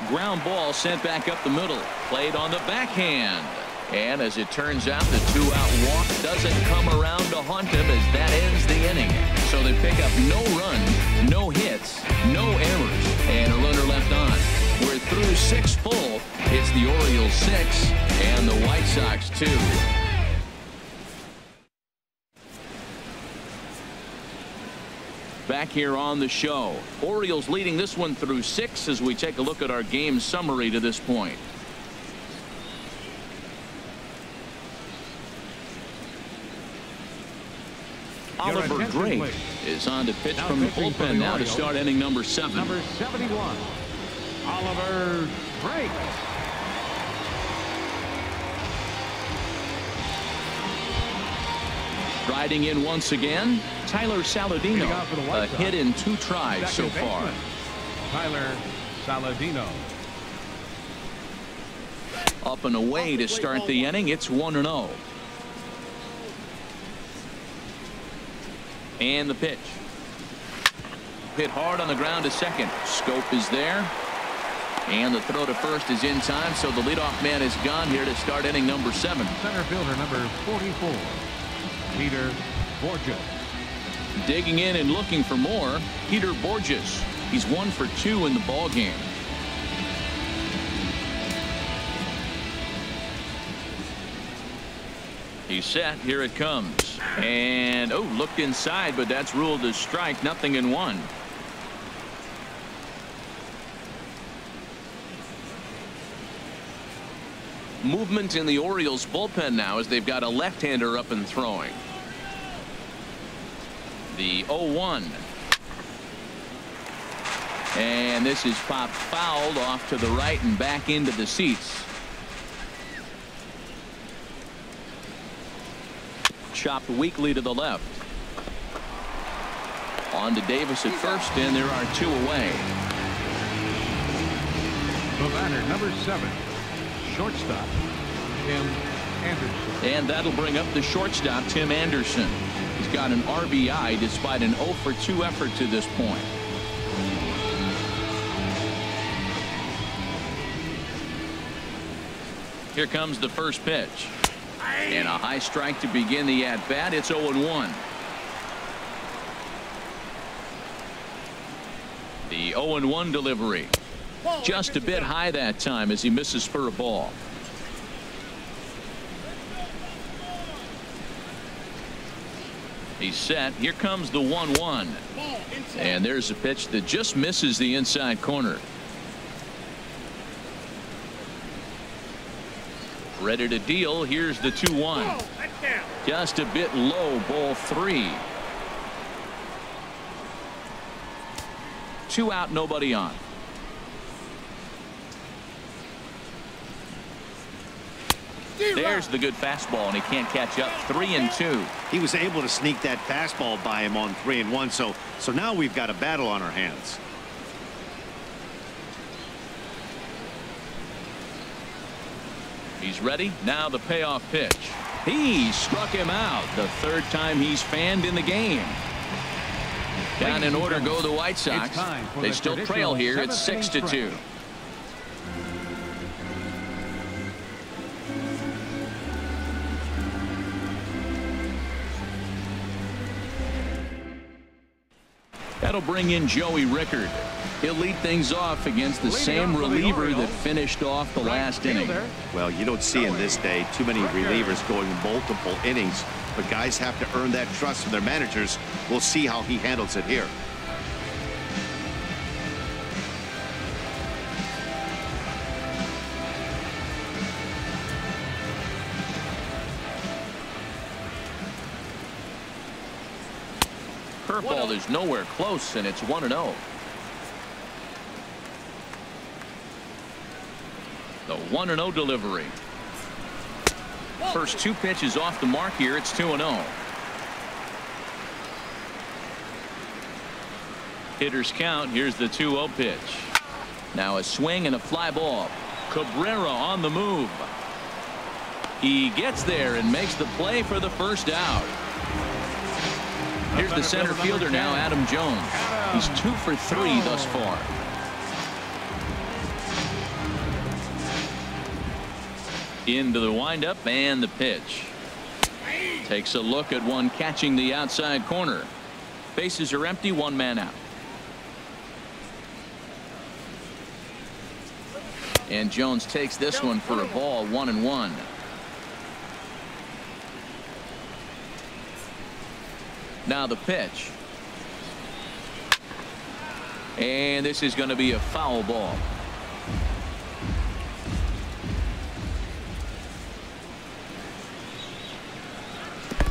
Ground ball sent back up the middle. Played on the backhand. And as it turns out, the 2-out walk doesn't come around to haunt him as that ends the inning. So they pick up no runs, no hits, no errors, and a 6 full. It's the Orioles 6 and the White Sox 2. Back here on the show, Orioles leading this one through 6 as we take a look at our game summary to this point. Oliver Drake is on to pitch from the bullpen now to start inning number 7. Number 71, Oliver Drake. Riding in once again, Tyler Saladino. A hit in 2 tries so far. Tyler Saladino. Up and away to start the inning. It's 1-0. And the pitch. Hit hard on the ground to second. Scope is there. And the throw to first is in time, so the leadoff man is gone here to start inning number 7. Center fielder number 44, Peter Borges. Digging in and looking for more, Peter Borges. He's 1 for 2 in the ball game. He's set. Here it comes. And looked inside, but that's ruled as strike. 0-1. Movement in the Orioles bullpen now as they've got a left-hander up and throwing. The 0-1. And this is popped fouled off to the right and back into the seats. Chopped weakly to the left. On to Davis at first, and there are 2 away. The batter, number 7, shortstop, Tim Anderson. And that'll bring up the shortstop, Tim Anderson. He's got an RBI despite an 0 for 2 effort to this point. Here comes the first pitch. And a high strike to begin the at-bat. It's 0-1. The 0-1 delivery. Just a bit high that time as he misses for a ball. He's set. Here comes the 1-1. And there's a pitch that just misses the inside corner. Ready to deal. Here's the 2-1. Just a bit low. Ball 3. 2 out, nobody on. There's the good fastball, and he can't catch up. 3-2. He was able to sneak that fastball by him on 3-1. So now we've got a battle on our hands. He's ready. Now the payoff pitch. He struck him out. The 3rd time he's fanned in the game. Down in order go the White Sox. They still trail here. It's 6-2. That'll bring in Joey Rickard. He'll lead things off against the same reliever that finished off the last inning. Well, you don't see in this day too many relievers going multiple innings, but guys have to earn that trust from their managers. We'll see how he handles it here. Curveball is nowhere close, and it's 1-0. The 1-0 delivery. First 2 pitches off the mark here. It's 2-0. Hitters count. Here's the 2-0 pitch. Now a swing and a fly ball. Cabrera on the move. He gets there and makes the play for the first out. Here's the center fielder now, Adam Jones. He's 2 for 3 thus far. Into the windup and the pitch. Takes a look at one catching the outside corner. Bases are empty. 1 man out. And Jones takes this one for a ball, 1-1. Now the pitch. And this is going to be a foul ball.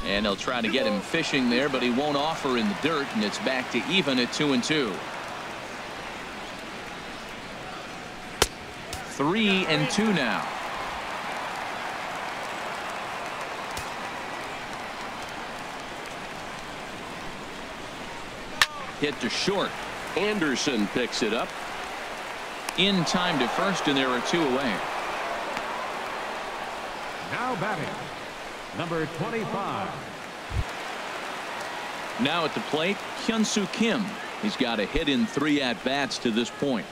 And they'll try to get him fishing there, but he won't offer in the dirt, and it's back to even at 2-2. 3-2 now. Hit to short. Anderson picks it up. In time to first, and there are 2 away. Now batting, number 25. Now at the plate, Hyun-Soo Kim. He's got a hit in 3 at-bats to this point.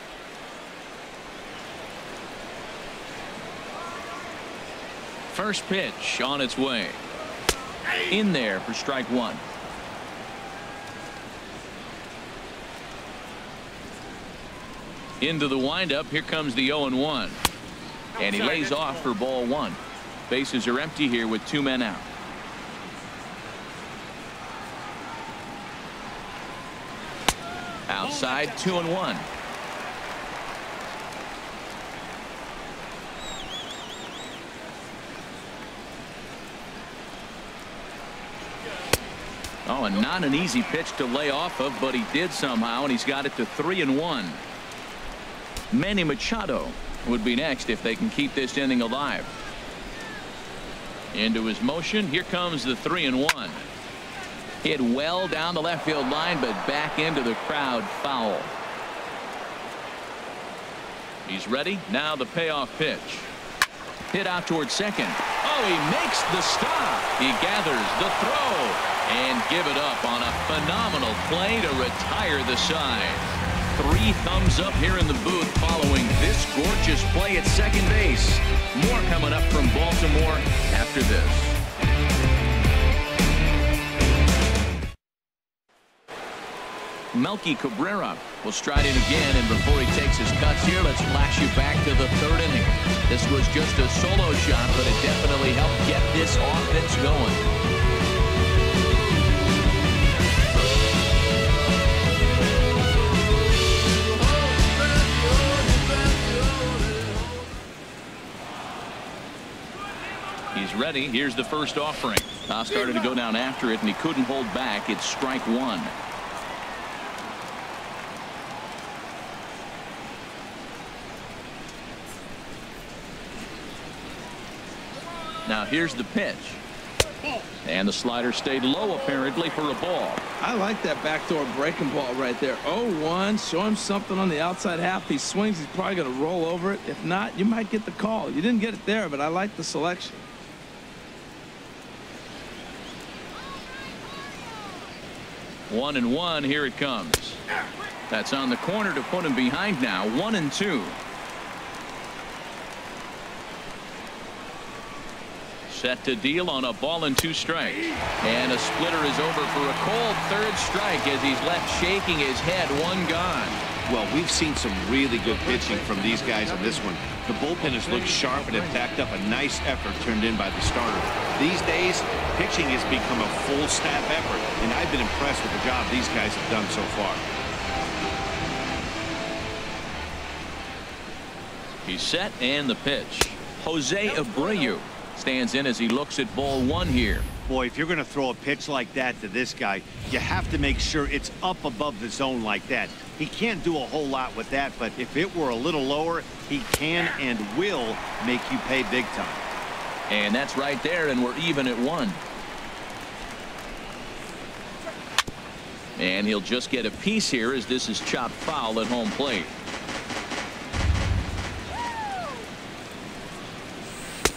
First pitch on its way. In there for strike 1. Into the windup. Here comes the 0-1. And he lays off for ball 1. Bases are empty here with 2 men out. Outside, 2-1. Oh, and not an easy pitch to lay off of, but he did somehow, and he's got it to 3-1. Manny Machado would be next if they can keep this inning alive. Into his motion. Here comes the 3-1. Hit well down the left field line, but back into the crowd, foul. He's ready. Now the payoff pitch. Hit out towards second. Oh, he makes the stop. He gathers the throw and give it up on a phenomenal play to retire the side. 3 thumbs up here in the booth following this gorgeous play at second base. More coming up from Baltimore after this. Melky Cabrera will stride in again, and before he takes his cuts here, let's flash you back to the 3rd inning. This was just a solo shot, but it definitely helped get this offense going. He's ready. Here's the first offering. Started to go down after it, and he couldn't hold back. It's strike 1. Now here's the pitch. And the slider stayed low apparently for a ball. I like that backdoor breaking ball right there. 0-1. Show him something on the outside half. He swings. He's probably going to roll over it. If not, you might get the call. You didn't get it there, but I like the selection. 1-1. Here it comes. That's on the corner to put him behind now. 1-2. Set to deal on a ball and 2 strikes. And a splitter is over for a cold 3rd strike as he's left shaking his head. 1 gone. Well, we've seen some really good pitching from these guys on this one. The bullpen has looked sharp and have backed up a nice effort turned in by the starter. These days, pitching has become a full staff effort, and I've been impressed with the job these guys have done so far. He's set, and the pitch. Jose Abreu stands in as he looks at ball 1 here. Boy, if you're going to throw a pitch like that to this guy, you have to make sure it's up above the zone like that. He can't do a whole lot with that, but if it were a little lower, he can and will make you pay big time. And that's right there, and we're even at 1. And he'll just get a piece here as this is chopped foul at home plate.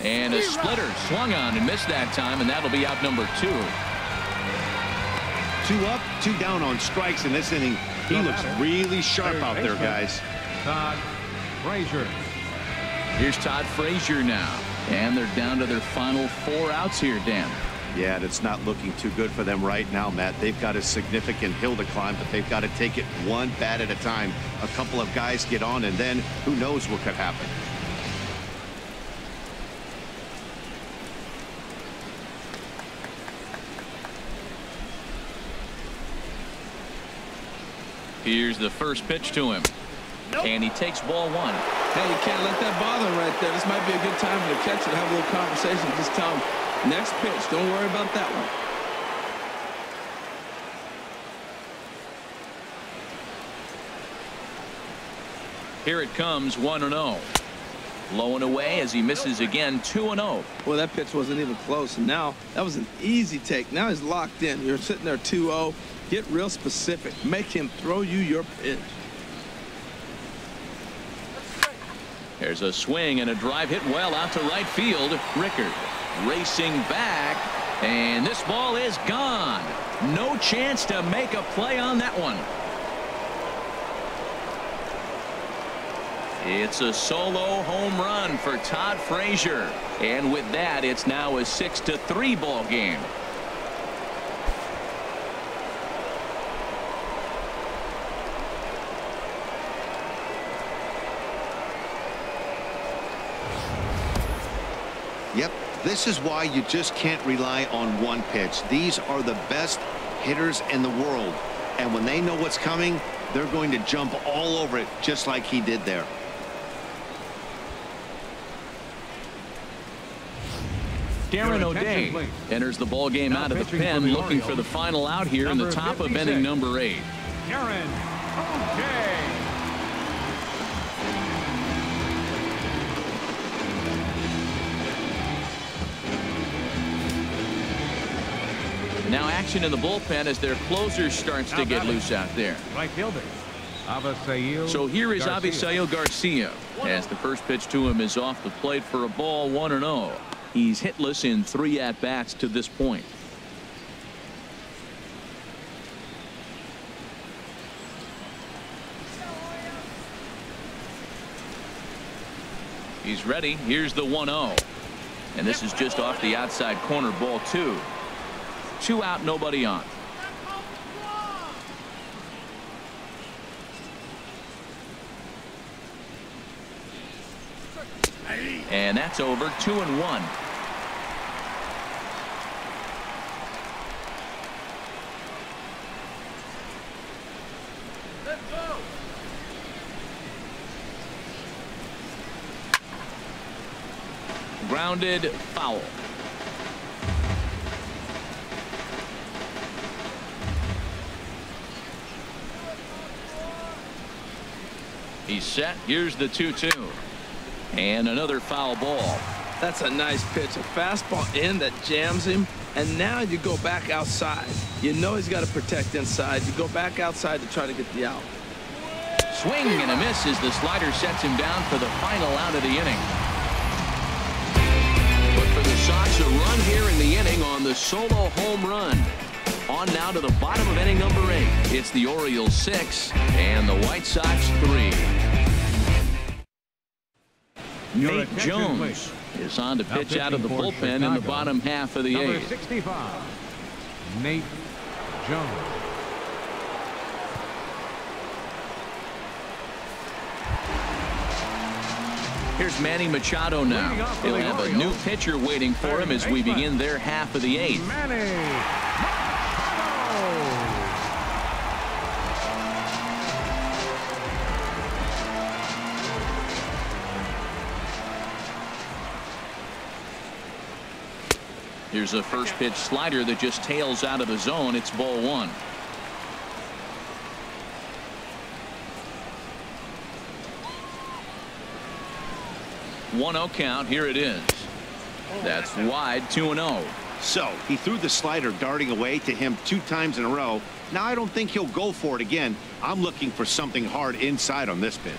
And a splitter swung on and missed that time, and that'll be out number 2. 2 up, 2 down on strikes in this inning. He looks really sharp out there, guys. Todd Frazier. Here's Todd Frazier now. And they're down to their final 4 outs here, Dan. Yeah, and it's not looking too good for them right now, Matt. They've got a significant hill to climb, but they've got to take it 1 bat at a time. A couple of guys get on, and then who knows what could happen. Here's the first pitch to him. And he takes ball one. Hey, you can't let that bother him right there. This might be a good time for the catcher to have a little conversation. Just tell him, next pitch, don't worry about that one. Here it comes, 1-0. Low and away as he misses again, 2-0. Well, that pitch wasn't even close. And now that was an easy take. Now he's locked in. You're sitting there 2-0. Get real specific. Make him throw you your pitch. There's a swing and a drive hit well out to right field. Rickard racing back, and this ball is gone. No chance to make a play on that one. It's a solo home run for Todd Frazier, and with that, it's now a 6-3 ball game. Yep, this is why you just can't rely on one pitch. These are the best hitters in the world, and when they know what's coming, they're going to jump all over it just like he did there. Darren O'Day enters the ball game out of the pen, looking for the final out here in the top of inning number 8. Darren O'Day. Now action in the bullpen as their closer starts to get loose out there. Right fielder. So here is Avisail Garcia as the first pitch to him is off the plate for a ball, 1-0. He's hitless in 3 at-bats to this point. He's ready. Here's the 1-0. And this is just off the outside corner, ball 2. 2 out, nobody on. And that's over. 2-1. Grounded, foul. He's set. Here's the 2-2. And another foul ball. That's a nice pitch. A fastball in that jams him. And now you go back outside. You know he's got to protect inside. You go back outside to try to get the out. Swing and a miss as the slider sets him down for the final out of the inning. But for the Sox, a run here in the inning on the solo home run. On now to the bottom of inning number 8. It's the Orioles 6 and the White Sox 3. Nate Jones is on to pitch out of the bullpen in the bottom half of the 8th. 65, Nate Jones. Here's Manny Machado now. He'll have a new pitcher waiting for him as we begin their half of the 8th. Manny. Here's a first pitch slider that just tails out of the zone. It's ball 1. One-0 count. Here it is. That's wide. 2-0. So he threw the slider darting away to him 2 times in a row. Now I don't think he'll go for it again. I'm looking for something hard inside on this pitch.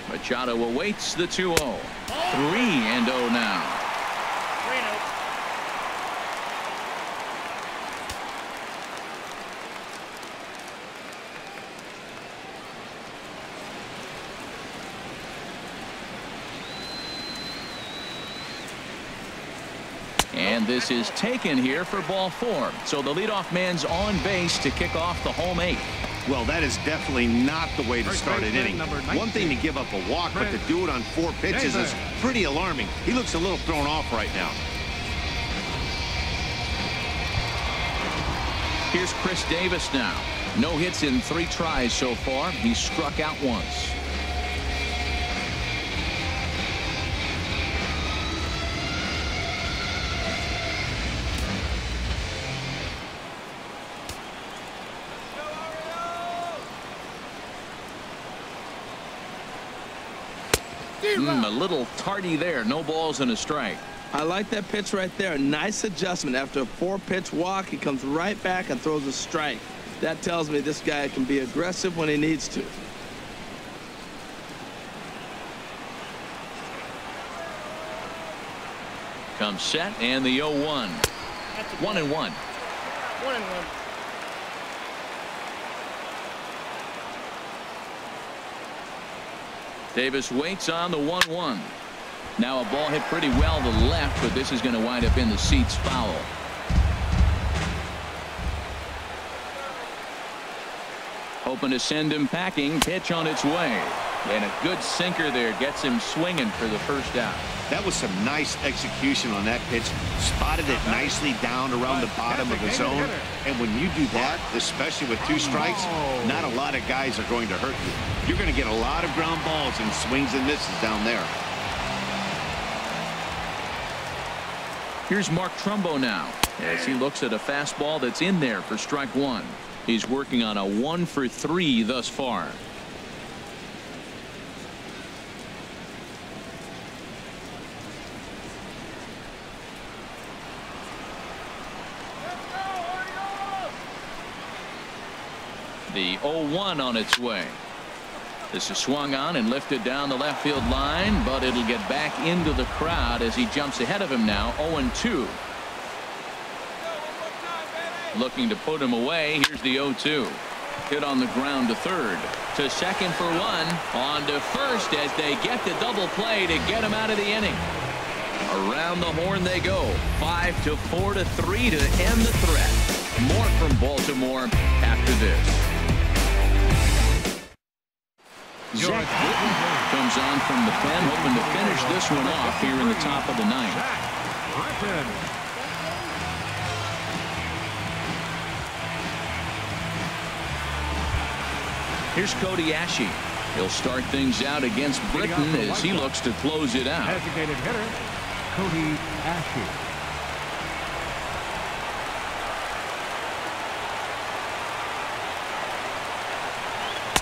Machado awaits the 2-0. 3-0 now. And this is taken here for ball 4. So the leadoff man's on base to kick off the home 8th. Well, that is definitely not the way to start an inning. One thing to give up a walk, but to do it on 4 pitches is pretty alarming. He looks a little thrown off right now. Here's Chris Davis now. No hits in 3 tries so far. He struck out once. A little tardy there. No balls and a strike. I like that pitch right there. Nice adjustment. After a 4-pitch walk, he comes right back and throws a strike. That tells me this guy can be aggressive when he needs to. Comes set and the 0-1. 1-1. 1-1. Davis waits on the 1-1. Now a ball hit pretty well to the left, but this is going to wind up in the seats foul. Hoping to send him packing. Pitch on its way. And a good sinker there gets him swinging for the first out. That was some nice execution on that pitch. Spotted it nicely down around the bottom of the zone. And when you do that, especially with 2 strikes, not a lot of guys are going to hurt you. You're going to get a lot of ground balls and swings and misses down there. Here's Mark Trumbo now as he looks at a fastball that's in there for strike 1. He's working on a 1 for 3 thus far. The 0-1 on its way. This is swung on and lifted down the left field line, but it'll get back into the crowd as he jumps ahead of him now. 0-2. Looking to put him away. Here's the 0-2. Hit on the ground to third. To second for 1. On to first as they get the double play to get him out of the inning. Around the horn they go. 5-4 to 3 to end the threat. More from Baltimore after this. Zach Whitten comes on from the pen, hoping to finish this one off here in the top of the 9th. Here's Cody Ashe. He'll start things out against Britton as he looks to close it out. Designated hitter, Cody Ashe.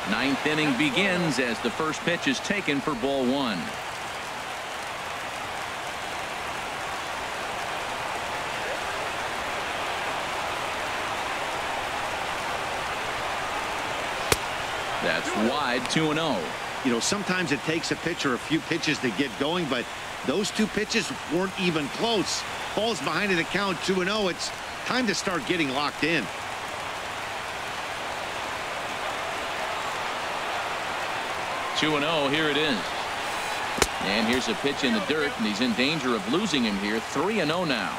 Ninth inning begins as the first pitch is taken for ball 1. That's wide. 2-0. You know, sometimes it takes a pitcher a few pitches to get going, but those 2 pitches weren't even close. Ball's behind in the count. 2-0. It's time to start getting locked in. 2-0, here it is. And here's a pitch in the dirt, and he's in danger of losing him here. 3-0 now.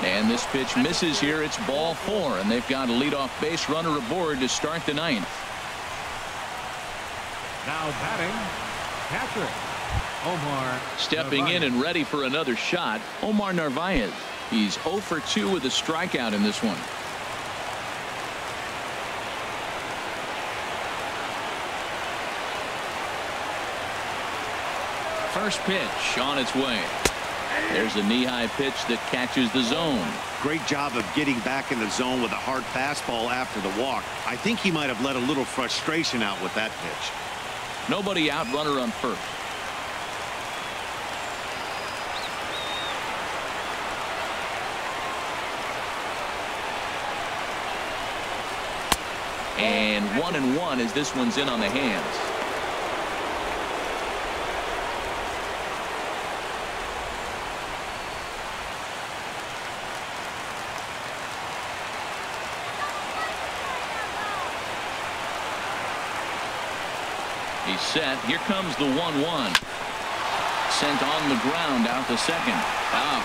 And this pitch misses here. It's ball 4, and they've got a leadoff base runner aboard to start the 9th. Now batting, catcher. Omar stepping Narvaez. in and ready for another shot. Omar Narvaez. He's 0 for 2 with a strikeout in this one. First pitch on its way. There's a knee-high pitch that catches the zone. Great job of getting back in the zone with a hard fastball after the walk. I think he might have let a little frustration out with that pitch. Nobody out, runner on first. And 1-1 as this one's in on the hands. He's set. Here comes the 1-1. Sent on the ground out to second.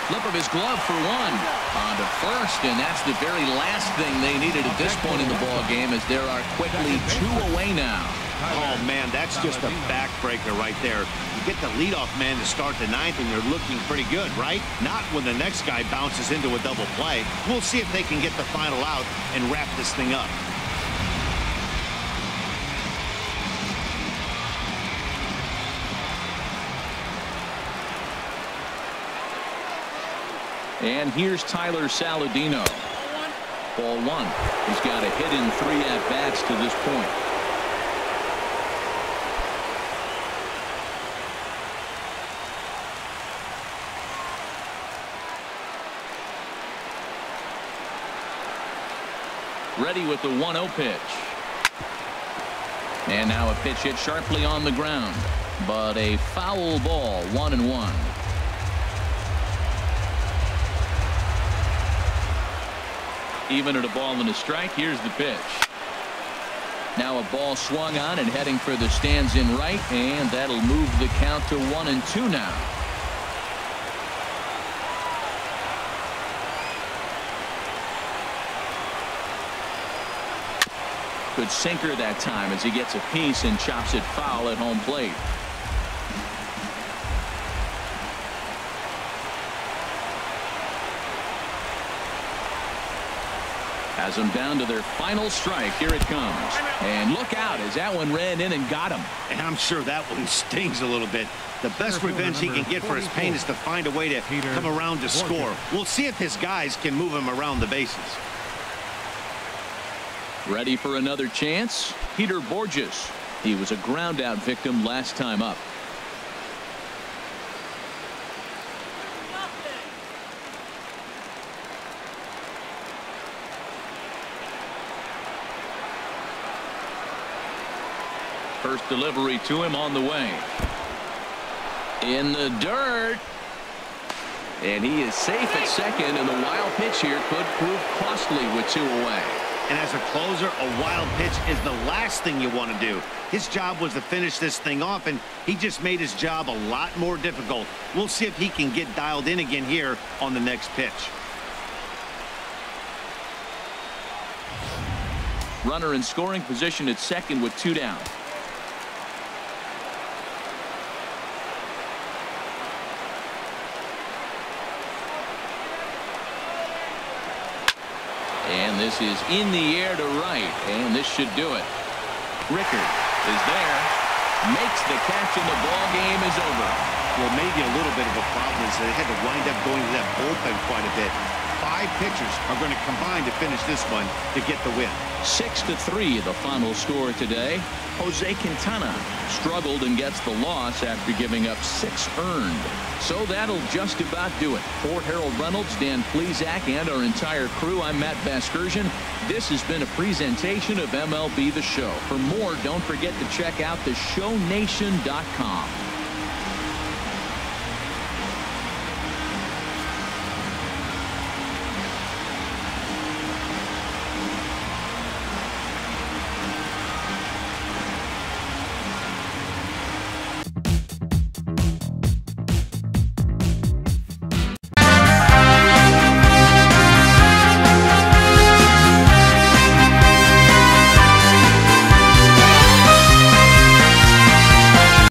Flip of his glove for one. On to first, and that's the very last thing they needed at this point in the ball game, as there are quickly 2 away now. Oh, man, that's just a backbreaker right there. You get the leadoff man to start the 9th, and you're looking pretty good, right? Not when the next guy bounces into a double play. We'll see if they can get the final out and wrap this thing up. And here's Tyler Saladino. Ball 1. He's got a hit in 3 at-bats to this point. Ready with the 1-0 pitch. And now a pitch hit sharply on the ground. But a foul ball, 1-1. Even at a ball and a strike, here's the pitch. Now a ball swung on and heading for the stands in right, and that'll move the count to 1-2 now. Good sinker that time as he gets a piece and chops it foul at home plate. Has them down to their final strike. Here it comes. And look out as that one ran in and got him. And I'm sure that one stings a little bit. The best revenge he can get for his pain is to find a way to come around to score. We'll see if his guys can move him around the bases. Ready for another chance? Peter Borges. He was a ground out victim last time up. First delivery to him on the way. In the dirt. And he is safe at second, and the wild pitch here could prove costly with 2 away. And as a closer, a wild pitch is the last thing you want to do. His job was to finish this thing off, and he just made his job a lot more difficult. We'll see if he can get dialed in again here on the next pitch. Runner in scoring position at second with 2 down. And this is in the air to right, and this should do it. Rickard is there, makes the catch, and the ball game is over. Well, maybe a little bit of a problem is they had to wind up going to that bullpen quite a bit. 5 pitchers are going to combine to finish this one to get the win. 6-3 the final score today. Jose Quintana struggled and gets the loss after giving up 6 earned. So that'll just about do it. For Harold Reynolds, Dan Plesac, and our entire crew, I'm Matt Vasgersian. This has been a presentation of MLB The Show. For more, don't forget to check out theshownation.com.